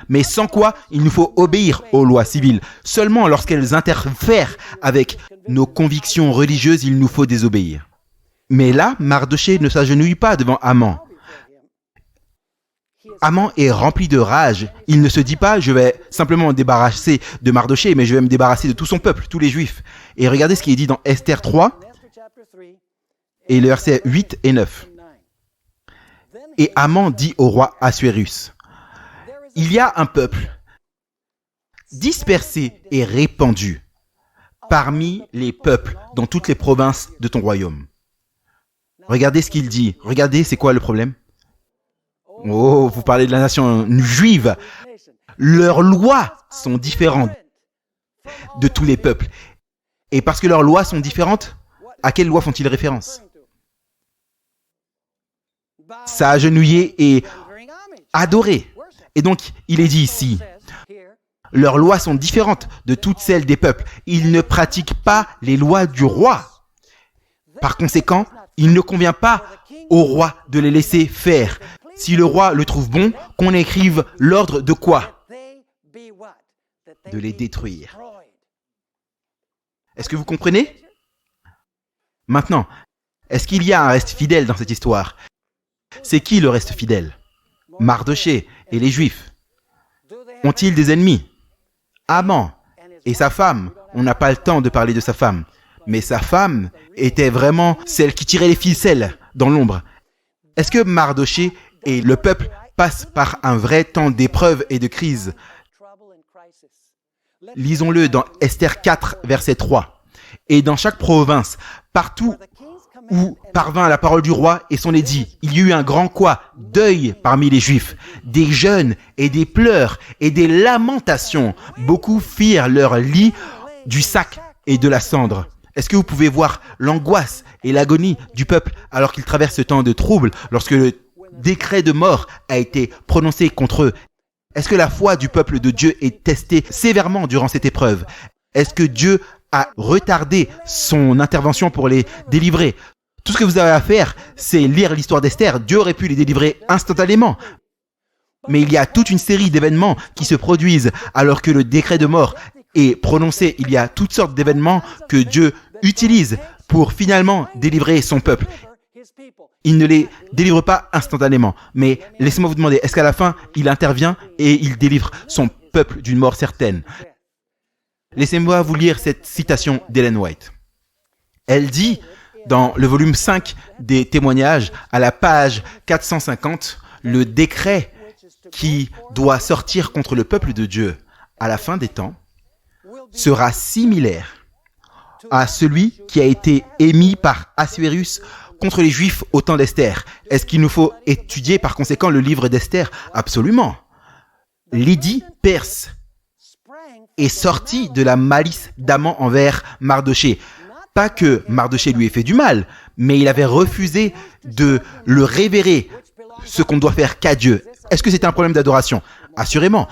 Speaker 1: Mais sans quoi, il nous faut obéir aux lois civiles. Seulement lorsqu'elles interfèrent avec nos convictions religieuses, il nous faut désobéir. Mais là, Mardoché ne s'agenouille pas devant Haman. Haman est rempli de rage. Il ne se dit pas, je vais simplement me débarrasser de Mardoché, mais je vais me débarrasser de tout son peuple, tous les Juifs. Et regardez ce qui est dit dans Esther 3, et les versets 8 et 9. Et Haman dit au roi Assuérus, « Il y a un peuple dispersé et répandu parmi les peuples dans toutes les provinces de ton royaume. » Regardez ce qu'il dit. Regardez, c'est quoi le problème? Oh, vous parlez de la nation juive. Leurs lois sont différentes de tous les peuples. Et parce que leurs lois sont différentes, à quelles lois font-ils référence? S'agenouiller et adorer. Et donc, il est dit ici, leurs lois sont différentes de toutes celles des peuples. Ils ne pratiquent pas les lois du roi. Par conséquent, il ne convient pas au roi de les laisser faire. Si le roi le trouve bon, qu'on écrive l'ordre de quoi? De les détruire. Est-ce que vous comprenez? Maintenant, est-ce qu'il y a un reste fidèle dans cette histoire? C'est qui le reste fidèle? Mardoché et les Juifs. Ont-ils des ennemis? Haman et sa femme. On n'a pas le temps de parler de sa femme. Mais sa femme était vraiment celle qui tirait les ficelles dans l'ombre. Est-ce que Mardoché et le peuple passent par un vrai temps d'épreuve et de crise? Lisons-le dans Esther 4, verset 3. Et dans chaque province, partout où parvint la parole du roi et son édit, il y eut un grand quoi? Deuil parmi les Juifs, des jeûnes et des pleurs et des lamentations. Beaucoup firent leur lit du sac et de la cendre. Est-ce que vous pouvez voir l'angoisse et l'agonie du peuple alors qu'il traverse ce temps de trouble, lorsque le décret de mort a été prononcé contre eux? Est-ce que la foi du peuple de Dieu est testée sévèrement durant cette épreuve? Est-ce que Dieu a retardé son intervention pour les délivrer? Tout ce que vous avez à faire, c'est lire l'histoire d'Esther. Dieu aurait pu les délivrer instantanément. Mais il y a toute une série d'événements qui se produisent alors que le décret de mort est prononcé. Il y a toutes sortes d'événements que Dieu utilise pour finalement délivrer son peuple. Il ne les délivre pas instantanément. Mais laissez-moi vous demander, est-ce qu'à la fin, il intervient et il délivre son peuple d'une mort certaine? Laissez-moi vous lire cette citation d'Ellen White. Elle dit, dans le volume 5 des témoignages, à la page 450, le décret qui doit sortir contre le peuple de Dieu à la fin des temps sera similaire à celui qui a été émis par Assuérus contre les Juifs au temps d'Esther. Est-ce qu'il nous faut étudier par conséquent le livre d'Esther? Absolument. L'édit perse est sorti de la malice d'Haman envers Mardoché. Pas que Mardoché lui ait fait du mal, mais il avait refusé de le révérer, ce qu'on doit faire qu'à Dieu. Est-ce que c'est un problème d'adoration? Assurément.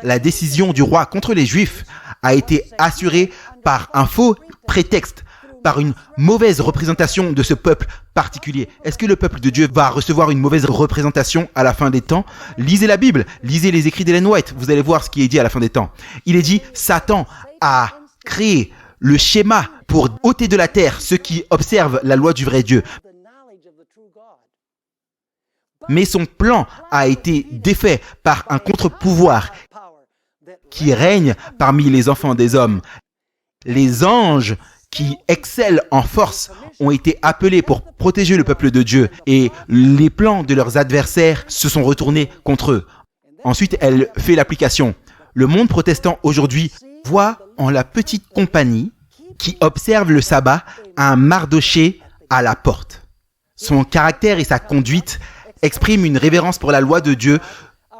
Speaker 1: La décision du roi contre les Juifs a été assurée par un faux prétexte, par une mauvaise représentation de ce peuple particulier. Est-ce que le peuple de Dieu va recevoir une mauvaise représentation à la fin des temps? Lisez la Bible, lisez les écrits d'Ellen White, vous allez voir ce qui est dit à la fin des temps. Il est dit, Satan a créé le schéma pour ôter de la terre ceux qui observent la loi du vrai Dieu. Mais son plan a été défait par un contre-pouvoir qui règne parmi les enfants des hommes. Les anges qui excellent en force ont été appelés pour protéger le peuple de Dieu et les plans de leurs adversaires se sont retournés contre eux. Ensuite, elle fait l'application. Le monde protestant aujourd'hui voit en la petite compagnie qui observe le sabbat un Mardoché à la porte. Son caractère et sa conduite expriment une révérence pour la loi de Dieu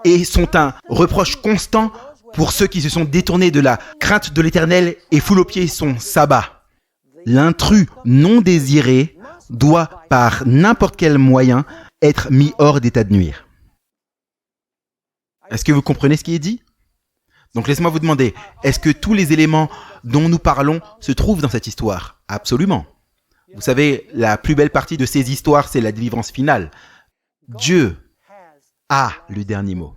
Speaker 1: et sont un reproche constant pour ceux qui se sont détournés de la crainte de l'Éternel et foulent aux pieds son sabbat. L'intrus non désiré doit, par n'importe quel moyen, être mis hors d'état de nuire. Est-ce que vous comprenez ce qui est dit? Donc laissez-moi vous demander, est-ce que tous les éléments dont nous parlons se trouvent dans cette histoire? Absolument. Vous savez, la plus belle partie de ces histoires, c'est la délivrance finale. Dieu a le dernier mot.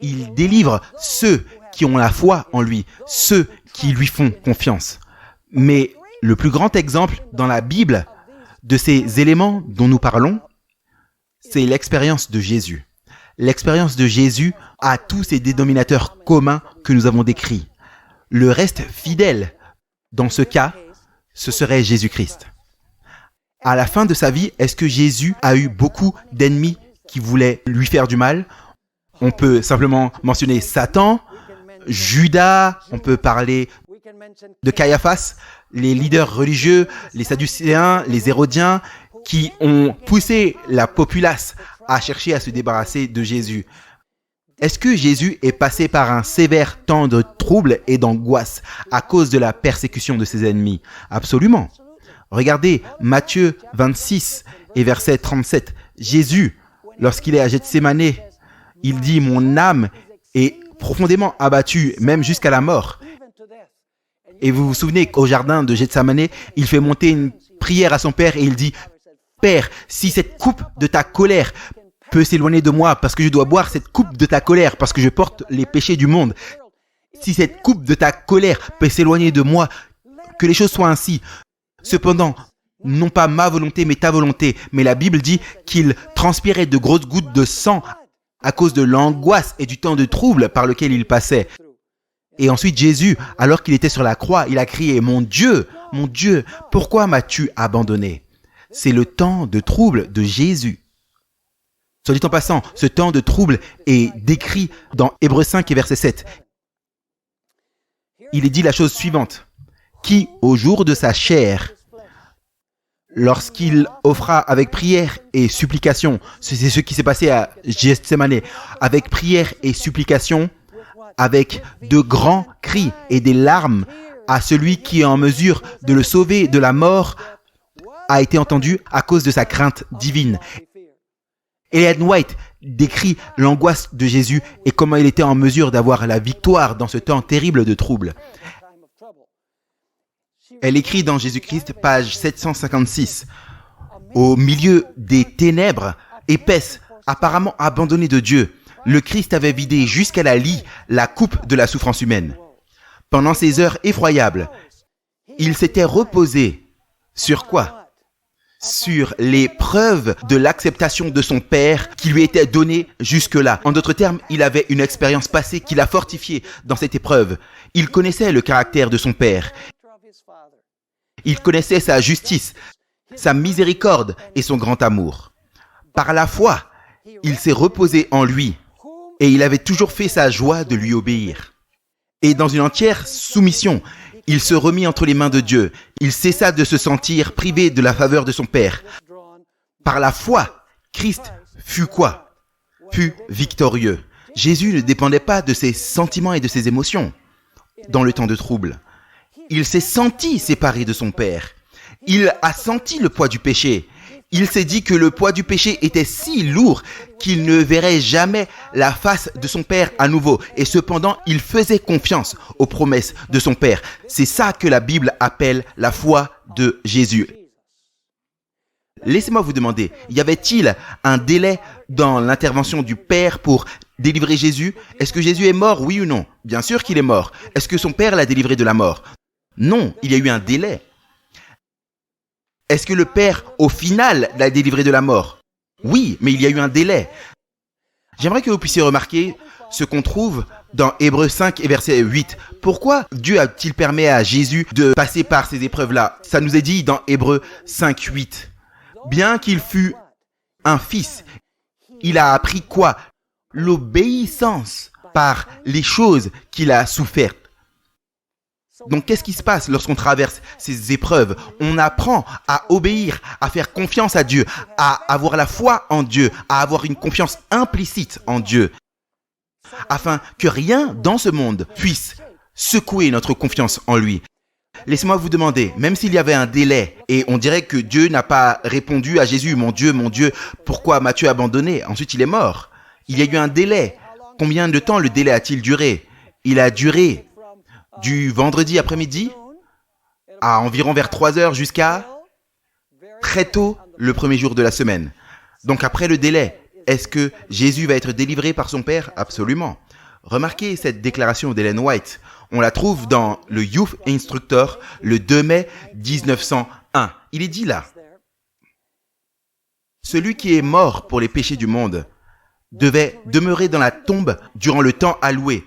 Speaker 1: Il délivre ceux qui ont la foi en lui, ceux qui lui font confiance. Mais le plus grand exemple dans la Bible de ces éléments dont nous parlons, c'est l'expérience de Jésus. L'expérience de Jésus a tous ces dénominateurs communs que nous avons décrits. Le reste fidèle, dans ce cas, ce serait Jésus-Christ. À la fin de sa vie, est-ce que Jésus a eu beaucoup d'ennemis qui voulaient lui faire du mal? On peut simplement mentionner Satan, Judas, on peut parler de Caiaphas, les leaders religieux, les Sadducéens, les Hérodiens, qui ont poussé la populace à chercher à se débarrasser de Jésus. Est-ce que Jésus est passé par un sévère temps de trouble et d'angoisse à cause de la persécution de ses ennemis? Absolument. Regardez Matthieu 26 et verset 37. Jésus, lorsqu'il est à Gethsémani, il dit « Mon âme est profondément abattue, même jusqu'à la mort. » Et vous vous souvenez qu'au jardin de Gethsémani, il fait monter une prière à son Père et il dit « Père, si cette coupe de ta colère peut s'éloigner de moi parce que je dois boire cette coupe de ta colère parce que je porte les péchés du monde, si cette coupe de ta colère peut s'éloigner de moi, que les choses soient ainsi. Cependant, non pas ma volonté mais ta volonté. » Mais la Bible dit qu'il transpirait de grosses gouttes de sang à cause de l'angoisse et du temps de trouble par lequel il passait. Et ensuite Jésus, alors qu'il était sur la croix, il a crié « Mon Dieu, pourquoi m'as-tu abandonné ?» C'est le temps de trouble de Jésus. Soit dit en passant, ce temps de trouble est décrit dans Hébreux 5 et verset 7. Il est dit la chose suivante. Qui, au jour de sa chair, lorsqu'il offra avec prière et supplication, c'est ce qui s'est passé à Gethsémani, avec prière et supplication, avec de grands cris et des larmes à celui qui est en mesure de le sauver de la mort, a été entendu à cause de sa crainte divine. Ellen White décrit l'angoisse de Jésus et comment il était en mesure d'avoir la victoire dans ce temps terrible de trouble. Elle écrit dans Jésus-Christ, page 756, « Au milieu des ténèbres épaisses, apparemment abandonnées de Dieu, le Christ avait vidé jusqu'à la lie la coupe de la souffrance humaine. Pendant ces heures effroyables, il s'était reposé sur quoi? Sur les preuves de l'acceptation de son Père qui lui était donnée jusque-là. En d'autres termes, il avait une expérience passée qui l'a fortifié dans cette épreuve. Il connaissait le caractère de son Père. Il connaissait sa justice, sa miséricorde et son grand amour. Par la foi, il s'est reposé en lui et il avait toujours fait sa joie de lui obéir. Et dans une entière soumission, il se remit entre les mains de Dieu. Il cessa de se sentir privé de la faveur de son Père. Par la foi, Christ fut quoi? Fut victorieux. Jésus ne dépendait pas de ses sentiments et de ses émotions dans le temps de trouble. Il s'est senti séparé de son Père. Il a senti le poids du péché. Il s'est dit que le poids du péché était si lourd qu'il ne verrait jamais la face de son Père à nouveau. Et cependant, il faisait confiance aux promesses de son Père. C'est ça que la Bible appelle la foi de Jésus. Laissez-moi vous demander, y avait-il un délai dans l'intervention du Père pour délivrer Jésus? Est-ce que Jésus est mort, oui ou non? Bien sûr qu'il est mort. Est-ce que son Père l'a délivré de la mort? Non, il y a eu un délai. Est-ce que le Père, au final, l'a délivré de la mort? Oui, mais il y a eu un délai. J'aimerais que vous puissiez remarquer ce qu'on trouve dans Hébreux 5 et verset 8. Pourquoi Dieu a-t-il permis à Jésus de passer par ces épreuves-là? Ça nous est dit dans Hébreux 5, 8. Bien qu'il fût un fils, il a appris quoi? L'obéissance par les choses qu'il a souffertes. Donc, qu'est-ce qui se passe lorsqu'on traverse ces épreuves? On apprend à obéir, à faire confiance à Dieu, à avoir la foi en Dieu, à avoir une confiance implicite en Dieu, afin que rien dans ce monde puisse secouer notre confiance en lui. Laissez-moi vous demander, même s'il y avait un délai, et on dirait que Dieu n'a pas répondu à Jésus, mon Dieu, pourquoi m'as-tu abandonné? Ensuite, il est mort. Il y a eu un délai. Combien de temps le délai a-t-il duré? Il a duré du vendredi après-midi à environ vers 3 heures jusqu'à très tôt le premier jour de la semaine. Donc après le délai, est-ce que Jésus va être délivré par son Père? Absolument. Remarquez cette déclaration d'Ellen White. On la trouve dans le Youth Instructor le 2 mai 1901. Il est dit là: celui qui est mort pour les péchés du monde devait demeurer dans la tombe durant le temps alloué.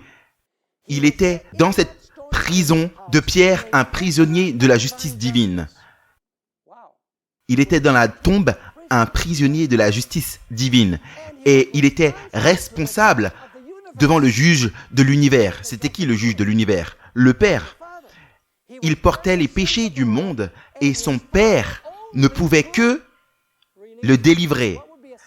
Speaker 1: Il était dans cette prison de pierre, un prisonnier de la justice divine. Il était dans la tombe, un prisonnier de la justice divine. Et il était responsable devant le juge de l'univers. C'était qui le juge de l'univers? Le Père. Il portait les péchés du monde et son Père ne pouvait que le délivrer.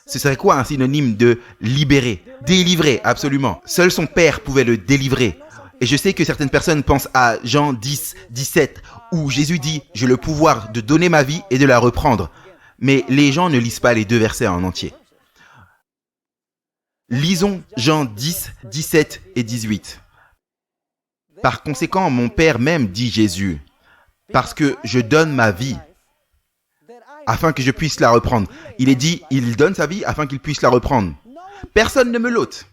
Speaker 1: Ce serait quoi un synonyme de libérer? Délivrer, absolument. Seul son Père pouvait le délivrer. Et je sais que certaines personnes pensent à Jean 10, 17, où Jésus dit « J'ai le pouvoir de donner ma vie et de la reprendre ». Mais les gens ne lisent pas les deux versets en entier. Lisons Jean 10, 17 et 18. Par conséquent, mon Père m'aime, dit Jésus, parce que je donne ma vie afin que je puisse la reprendre. Il est dit, il donne sa vie afin qu'il puisse la reprendre. Personne ne me l'ôte,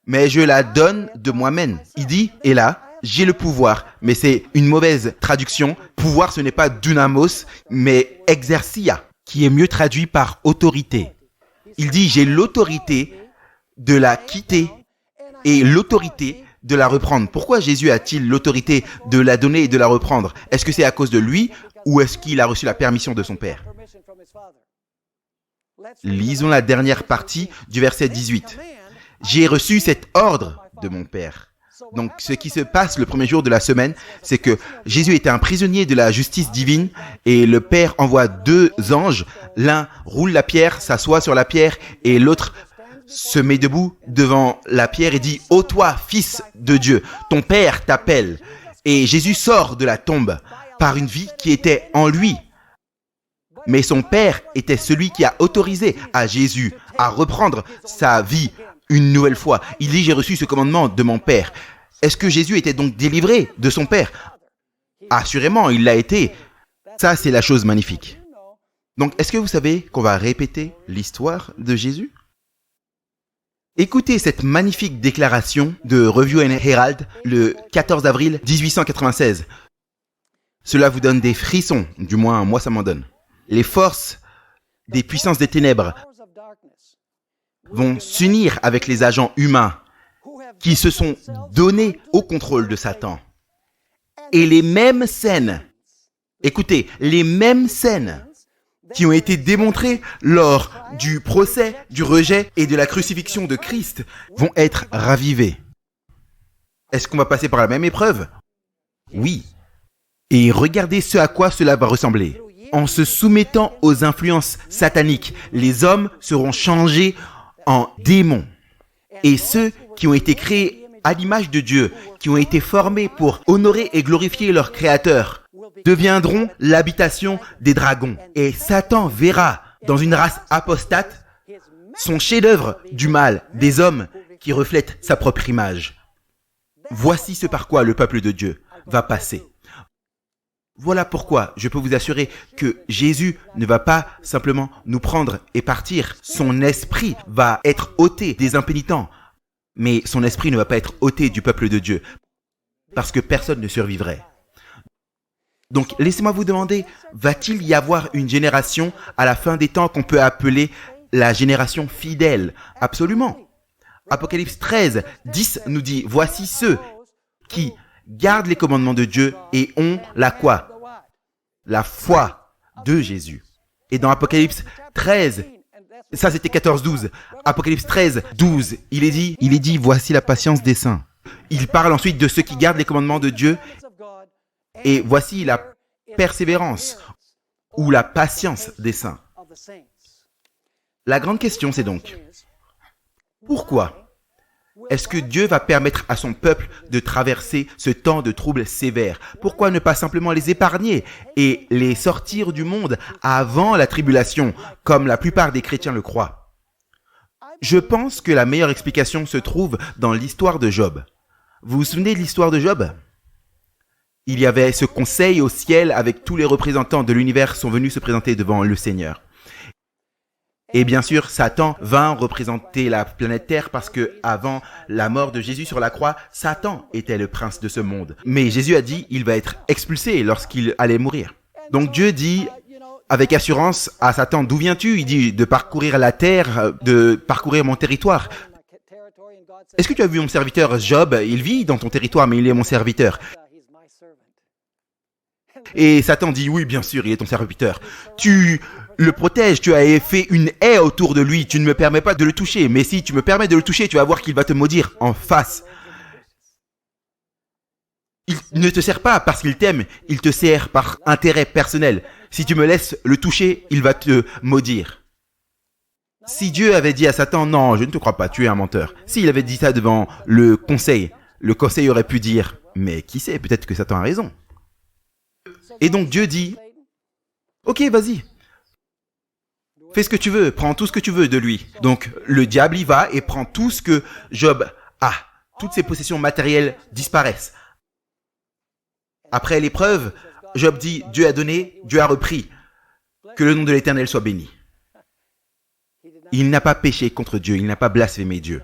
Speaker 1: mais je la donne de moi-même. Il dit, et là, j'ai le pouvoir, mais c'est une mauvaise traduction. Pouvoir, ce n'est pas dynamos, mais exercia, qui est mieux traduit par autorité. Il dit, j'ai l'autorité de la quitter et l'autorité de la reprendre. Pourquoi Jésus a-t-il l'autorité de la donner et de la reprendre? Est-ce que c'est à cause de lui ou est-ce qu'il a reçu la permission de son Père? Lisons la dernière partie du verset 18. J'ai reçu cet ordre de mon Père. Donc, ce qui se passe le premier jour de la semaine, c'est que Jésus était un prisonnier de la justice divine et le Père envoie 2 anges. L'un roule la pierre, s'assoit sur la pierre et l'autre se met debout devant la pierre et dit « Ô toi, fils de Dieu, ton Père t'appelle ». Et Jésus sort de la tombe par une vie qui était en lui. Mais son Père était celui qui a autorisé à Jésus à reprendre sa vie une nouvelle fois. Il dit « J'ai reçu ce commandement de mon Père ». Est-ce que Jésus était donc délivré de son Père? Assurément, il l'a été. Ça, c'est la chose magnifique. Donc, est-ce que vous savez qu'on va répéter l'histoire de Jésus? Écoutez cette magnifique déclaration de Review and Herald le 14 avril 1896. Cela vous donne des frissons, du moins moi ça m'en donne. Les forces des puissances des ténèbres vont s'unir avec les agents humains qui se sont donnés au contrôle de Satan. Et les mêmes scènes, écoutez, les mêmes scènes qui ont été démontrées lors du procès, du rejet et de la crucifixion de Christ vont être ravivées. Est-ce qu'on va passer par la même épreuve? Oui. Et regardez ce à quoi cela va ressembler. En se soumettant aux influences sataniques, les hommes seront changés en démons. Et ceux qui ont été créés à l'image de Dieu, qui ont été formés pour honorer et glorifier leur Créateur, deviendront l'habitation des dragons. Et Satan verra dans une race apostate son chef-d'œuvre du mal, des hommes qui reflètent sa propre image. Voici ce par quoi le peuple de Dieu va passer. Voilà pourquoi je peux vous assurer que Jésus ne va pas simplement nous prendre et partir. Son esprit va être ôté des impénitents, mais son esprit ne va pas être ôté du peuple de Dieu, parce que personne ne survivrait. Donc, laissez-moi vous demander, va-t-il y avoir une génération à la fin des temps qu'on peut appeler la génération fidèle? Absolument. Apocalypse 13, 10 nous dit, voici ceux qui gardent les commandements de Dieu et ont la quoi? La foi de Jésus. Et dans Apocalypse 13, ça c'était 14, 12. Apocalypse 13, 12, il est dit, voici la patience des saints. Il parle ensuite de ceux qui gardent les commandements de Dieu et voici la persévérance ou la patience des saints. La grande question c'est donc, pourquoi est-ce que Dieu va permettre à son peuple de traverser ce temps de troubles sévères? Pourquoi ne pas simplement les épargner et les sortir du monde avant la tribulation, comme la plupart des chrétiens le croient? Je pense que la meilleure explication se trouve dans l'histoire de Job. Vous vous souvenez de l'histoire de Job? Il y avait ce conseil au ciel avec tous les représentants de l'univers sont venus se présenter devant le Seigneur. Et bien sûr, Satan vint représenter la planète Terre parce que avant la mort de Jésus sur la croix, Satan était le prince de ce monde. Mais Jésus a dit, il va être expulsé lorsqu'il allait mourir. Donc Dieu dit avec assurance à Satan, d'où viens-tu? Il dit de parcourir la terre, de parcourir mon territoire. Est-ce que tu as vu mon serviteur Job? Il vit dans ton territoire, mais il est mon serviteur. Et Satan dit, oui, bien sûr, il est ton serviteur. Tu le protèges, tu as fait une haie autour de lui, tu ne me permets pas de le toucher. Mais si tu me permets de le toucher, tu vas voir qu'il va te maudire en face. Il ne te sert pas parce qu'il t'aime, il te sert par intérêt personnel. Si tu me laisses le toucher, il va te maudire. Si Dieu avait dit à Satan, non, je ne te crois pas, tu es un menteur. S'il avait dit ça devant le conseil aurait pu dire, mais qui sait, peut-être que Satan a raison. Et donc Dieu dit, ok, vas-y. Fais ce que tu veux, prends tout ce que tu veux de lui. Donc le diable y va et prend tout ce que Job a. Toutes ses possessions matérielles disparaissent. Après l'épreuve, Job dit, Dieu a donné, Dieu a repris. Que le nom de l'Éternel soit béni. Il n'a pas péché contre Dieu, il n'a pas blasphémé Dieu.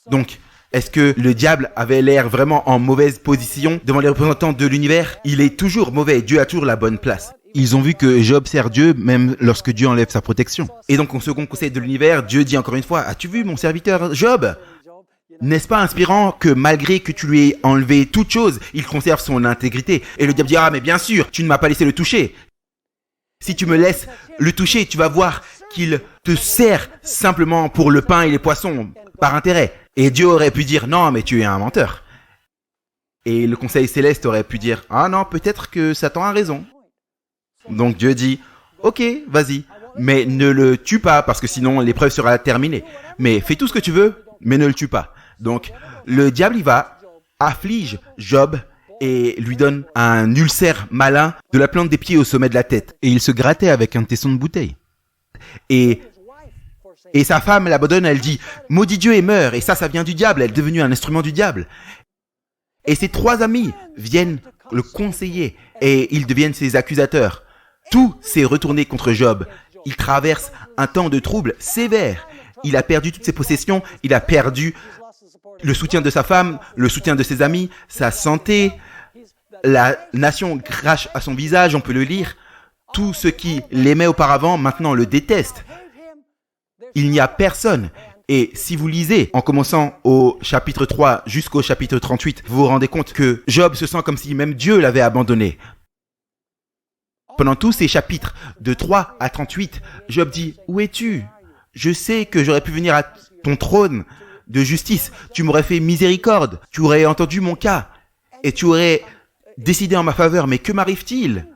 Speaker 1: Donc, est-ce que le diable avait l'air vraiment en mauvaise position devant les représentants de l'univers? Il est toujours mauvais, Dieu a toujours la bonne place. Ils ont vu que Job sert Dieu même lorsque Dieu enlève sa protection. Et donc au second conseil de l'univers, Dieu dit encore une fois, as-tu vu mon serviteur Job? N'est-ce pas inspirant que malgré que tu lui aies enlevé toute chose, il conserve son intégrité? Et le diable dit, ah mais bien sûr, tu ne m'as pas laissé le toucher. Si tu me laisses le toucher, tu vas voir qu'il te sert simplement pour le pain et les poissons, par intérêt. Et Dieu aurait pu dire, non mais tu es un menteur. Et le conseil céleste aurait pu dire, ah non, peut-être que Satan a raison. Donc Dieu dit, ok, vas-y, mais ne le tue pas parce que sinon l'épreuve sera terminée. Mais fais tout ce que tu veux, mais ne le tue pas. Donc le diable y va, afflige Job et lui donne un ulcère malin de la plante des pieds au sommet de la tête. Et il se grattait avec un tesson de bouteille. Et sa femme l'abandonne, elle dit, maudit Dieu et meurt. Et ça vient du diable, elle est devenue un instrument du diable. Et ses 3 amis viennent le conseiller et ils deviennent ses accusateurs. Tout s'est retourné contre Job. Il traverse un temps de trouble sévère. Il a perdu toutes ses possessions, il a perdu le soutien de sa femme, le soutien de ses amis, sa santé. La nation crache à son visage, on peut le lire. Tout ce qui l'aimait auparavant, maintenant le déteste. Il n'y a personne. Et si vous lisez, en commençant au chapitre 3 jusqu'au chapitre 38, vous vous rendez compte que Job se sent comme si même Dieu l'avait abandonné. Pendant tous ces chapitres, de 3 à 38, Job dit, où es-tu? Je sais que j'aurais pu venir à ton trône de justice. Tu m'aurais fait miséricorde. Tu aurais entendu mon cas. Et tu aurais décidé en ma faveur. Mais que m'arrive-t-il?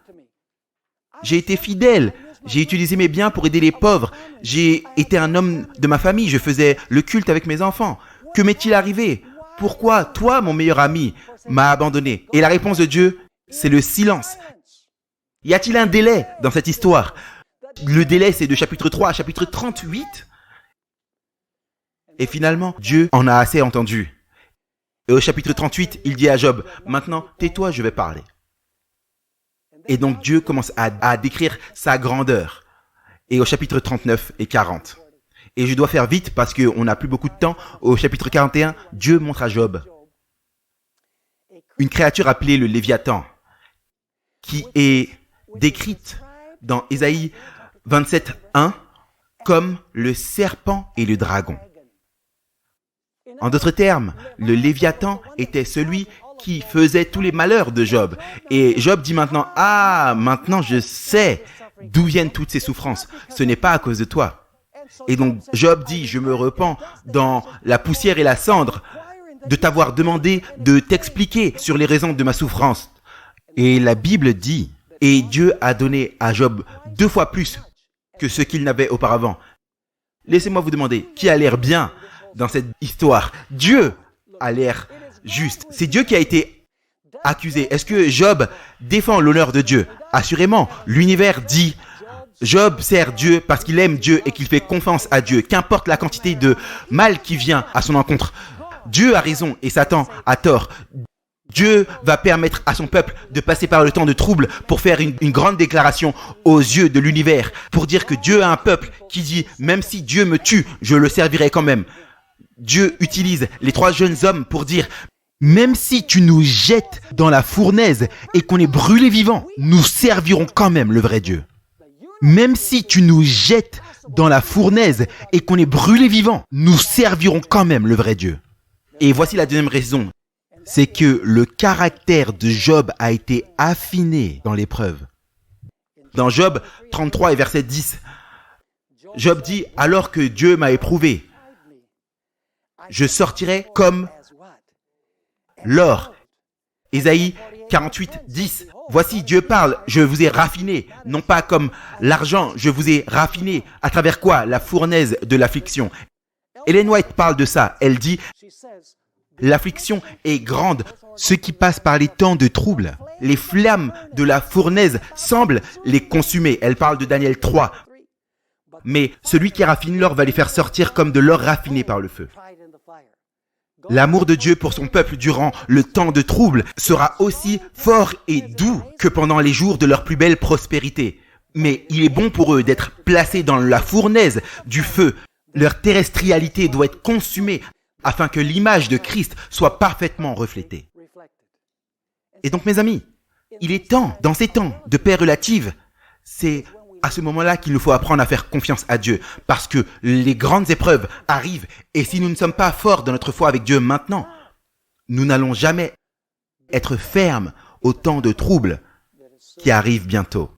Speaker 1: J'ai été fidèle. J'ai utilisé mes biens pour aider les pauvres. J'ai été un homme de ma famille. Je faisais le culte avec mes enfants. Que m'est-il arrivé? Pourquoi toi, mon meilleur ami, m'as abandonné? Et la réponse de Dieu, c'est le silence. Y a-t-il un délai dans cette histoire? Le délai, c'est de chapitre 3 à chapitre 38. Et finalement, Dieu en a assez entendu. Et au chapitre 38, il dit à Job, maintenant, tais-toi, je vais parler. Et donc Dieu commence à décrire sa grandeur. Et au chapitre 39 et 40. Et je dois faire vite parce qu'on n'a plus beaucoup de temps. Au chapitre 41, Dieu montre à Job une créature appelée le Léviathan, qui est décrite dans Ésaïe 27, 1 comme le serpent et le dragon. En d'autres termes, le Léviathan était celui qui faisait tous les malheurs de Job. Et Job dit maintenant, « Ah, maintenant je sais d'où viennent toutes ces souffrances. Ce n'est pas à cause de toi. » Et donc Job dit, « Je me repens dans la poussière et la cendre de t'avoir demandé de t'expliquer sur les raisons de ma souffrance. » Et la Bible dit, « Et Dieu a donné à Job 2 fois plus que ce qu'il n'avait auparavant. » Laissez-moi vous demander, qui a l'air bien dans cette histoire? Dieu a l'air juste. C'est Dieu qui a été accusé. Est-ce que Job défend l'honneur de Dieu? Assurément, l'univers dit Job sert Dieu parce qu'il aime Dieu et qu'il fait confiance à Dieu, qu'importe la quantité de mal qui vient à son encontre. Dieu a raison et Satan a tort. Dieu va permettre à son peuple de passer par le temps de trouble pour faire une grande déclaration aux yeux de l'univers, pour dire que Dieu a un peuple qui dit « Même si Dieu me tue, je le servirai quand même ». Dieu utilise les 3 jeunes hommes pour dire « Même si tu nous jettes dans la fournaise et qu'on est brûlé vivant, nous servirons quand même le vrai Dieu. Même si tu nous jettes dans la fournaise et qu'on est brûlé vivant, nous servirons quand même le vrai Dieu. » Et voici la deuxième raison. C'est que le caractère de Job a été affiné dans l'épreuve. Dans Job 33 et verset 10, Job dit « Alors que Dieu m'a éprouvé, je sortirai comme l'or. » Ésaïe 48, 10. Voici, Dieu parle, je vous ai raffiné, non pas comme l'argent, je vous ai raffiné. À travers quoi? La fournaise de l'affliction. Ellen White parle de ça. Elle dit, l'affliction est grande. Ceux qui passent par les temps de trouble, les flammes de la fournaise semblent les consumer. Elle parle de Daniel 3. Mais celui qui raffine l'or va les faire sortir comme de l'or raffiné par le feu. L'amour de Dieu pour son peuple durant le temps de trouble sera aussi fort et doux que pendant les jours de leur plus belle prospérité. Mais il est bon pour eux d'être placés dans la fournaise du feu. Leur terrestrialité doit être consumée afin que l'image de Christ soit parfaitement reflétée. Et donc, mes amis, il est temps, dans ces temps de paix relative, c'est à ce moment-là qu'il nous faut apprendre à faire confiance à Dieu, parce que les grandes épreuves arrivent, et si nous ne sommes pas forts dans notre foi avec Dieu maintenant, nous n'allons jamais être fermes au temps de trouble qui arrive bientôt.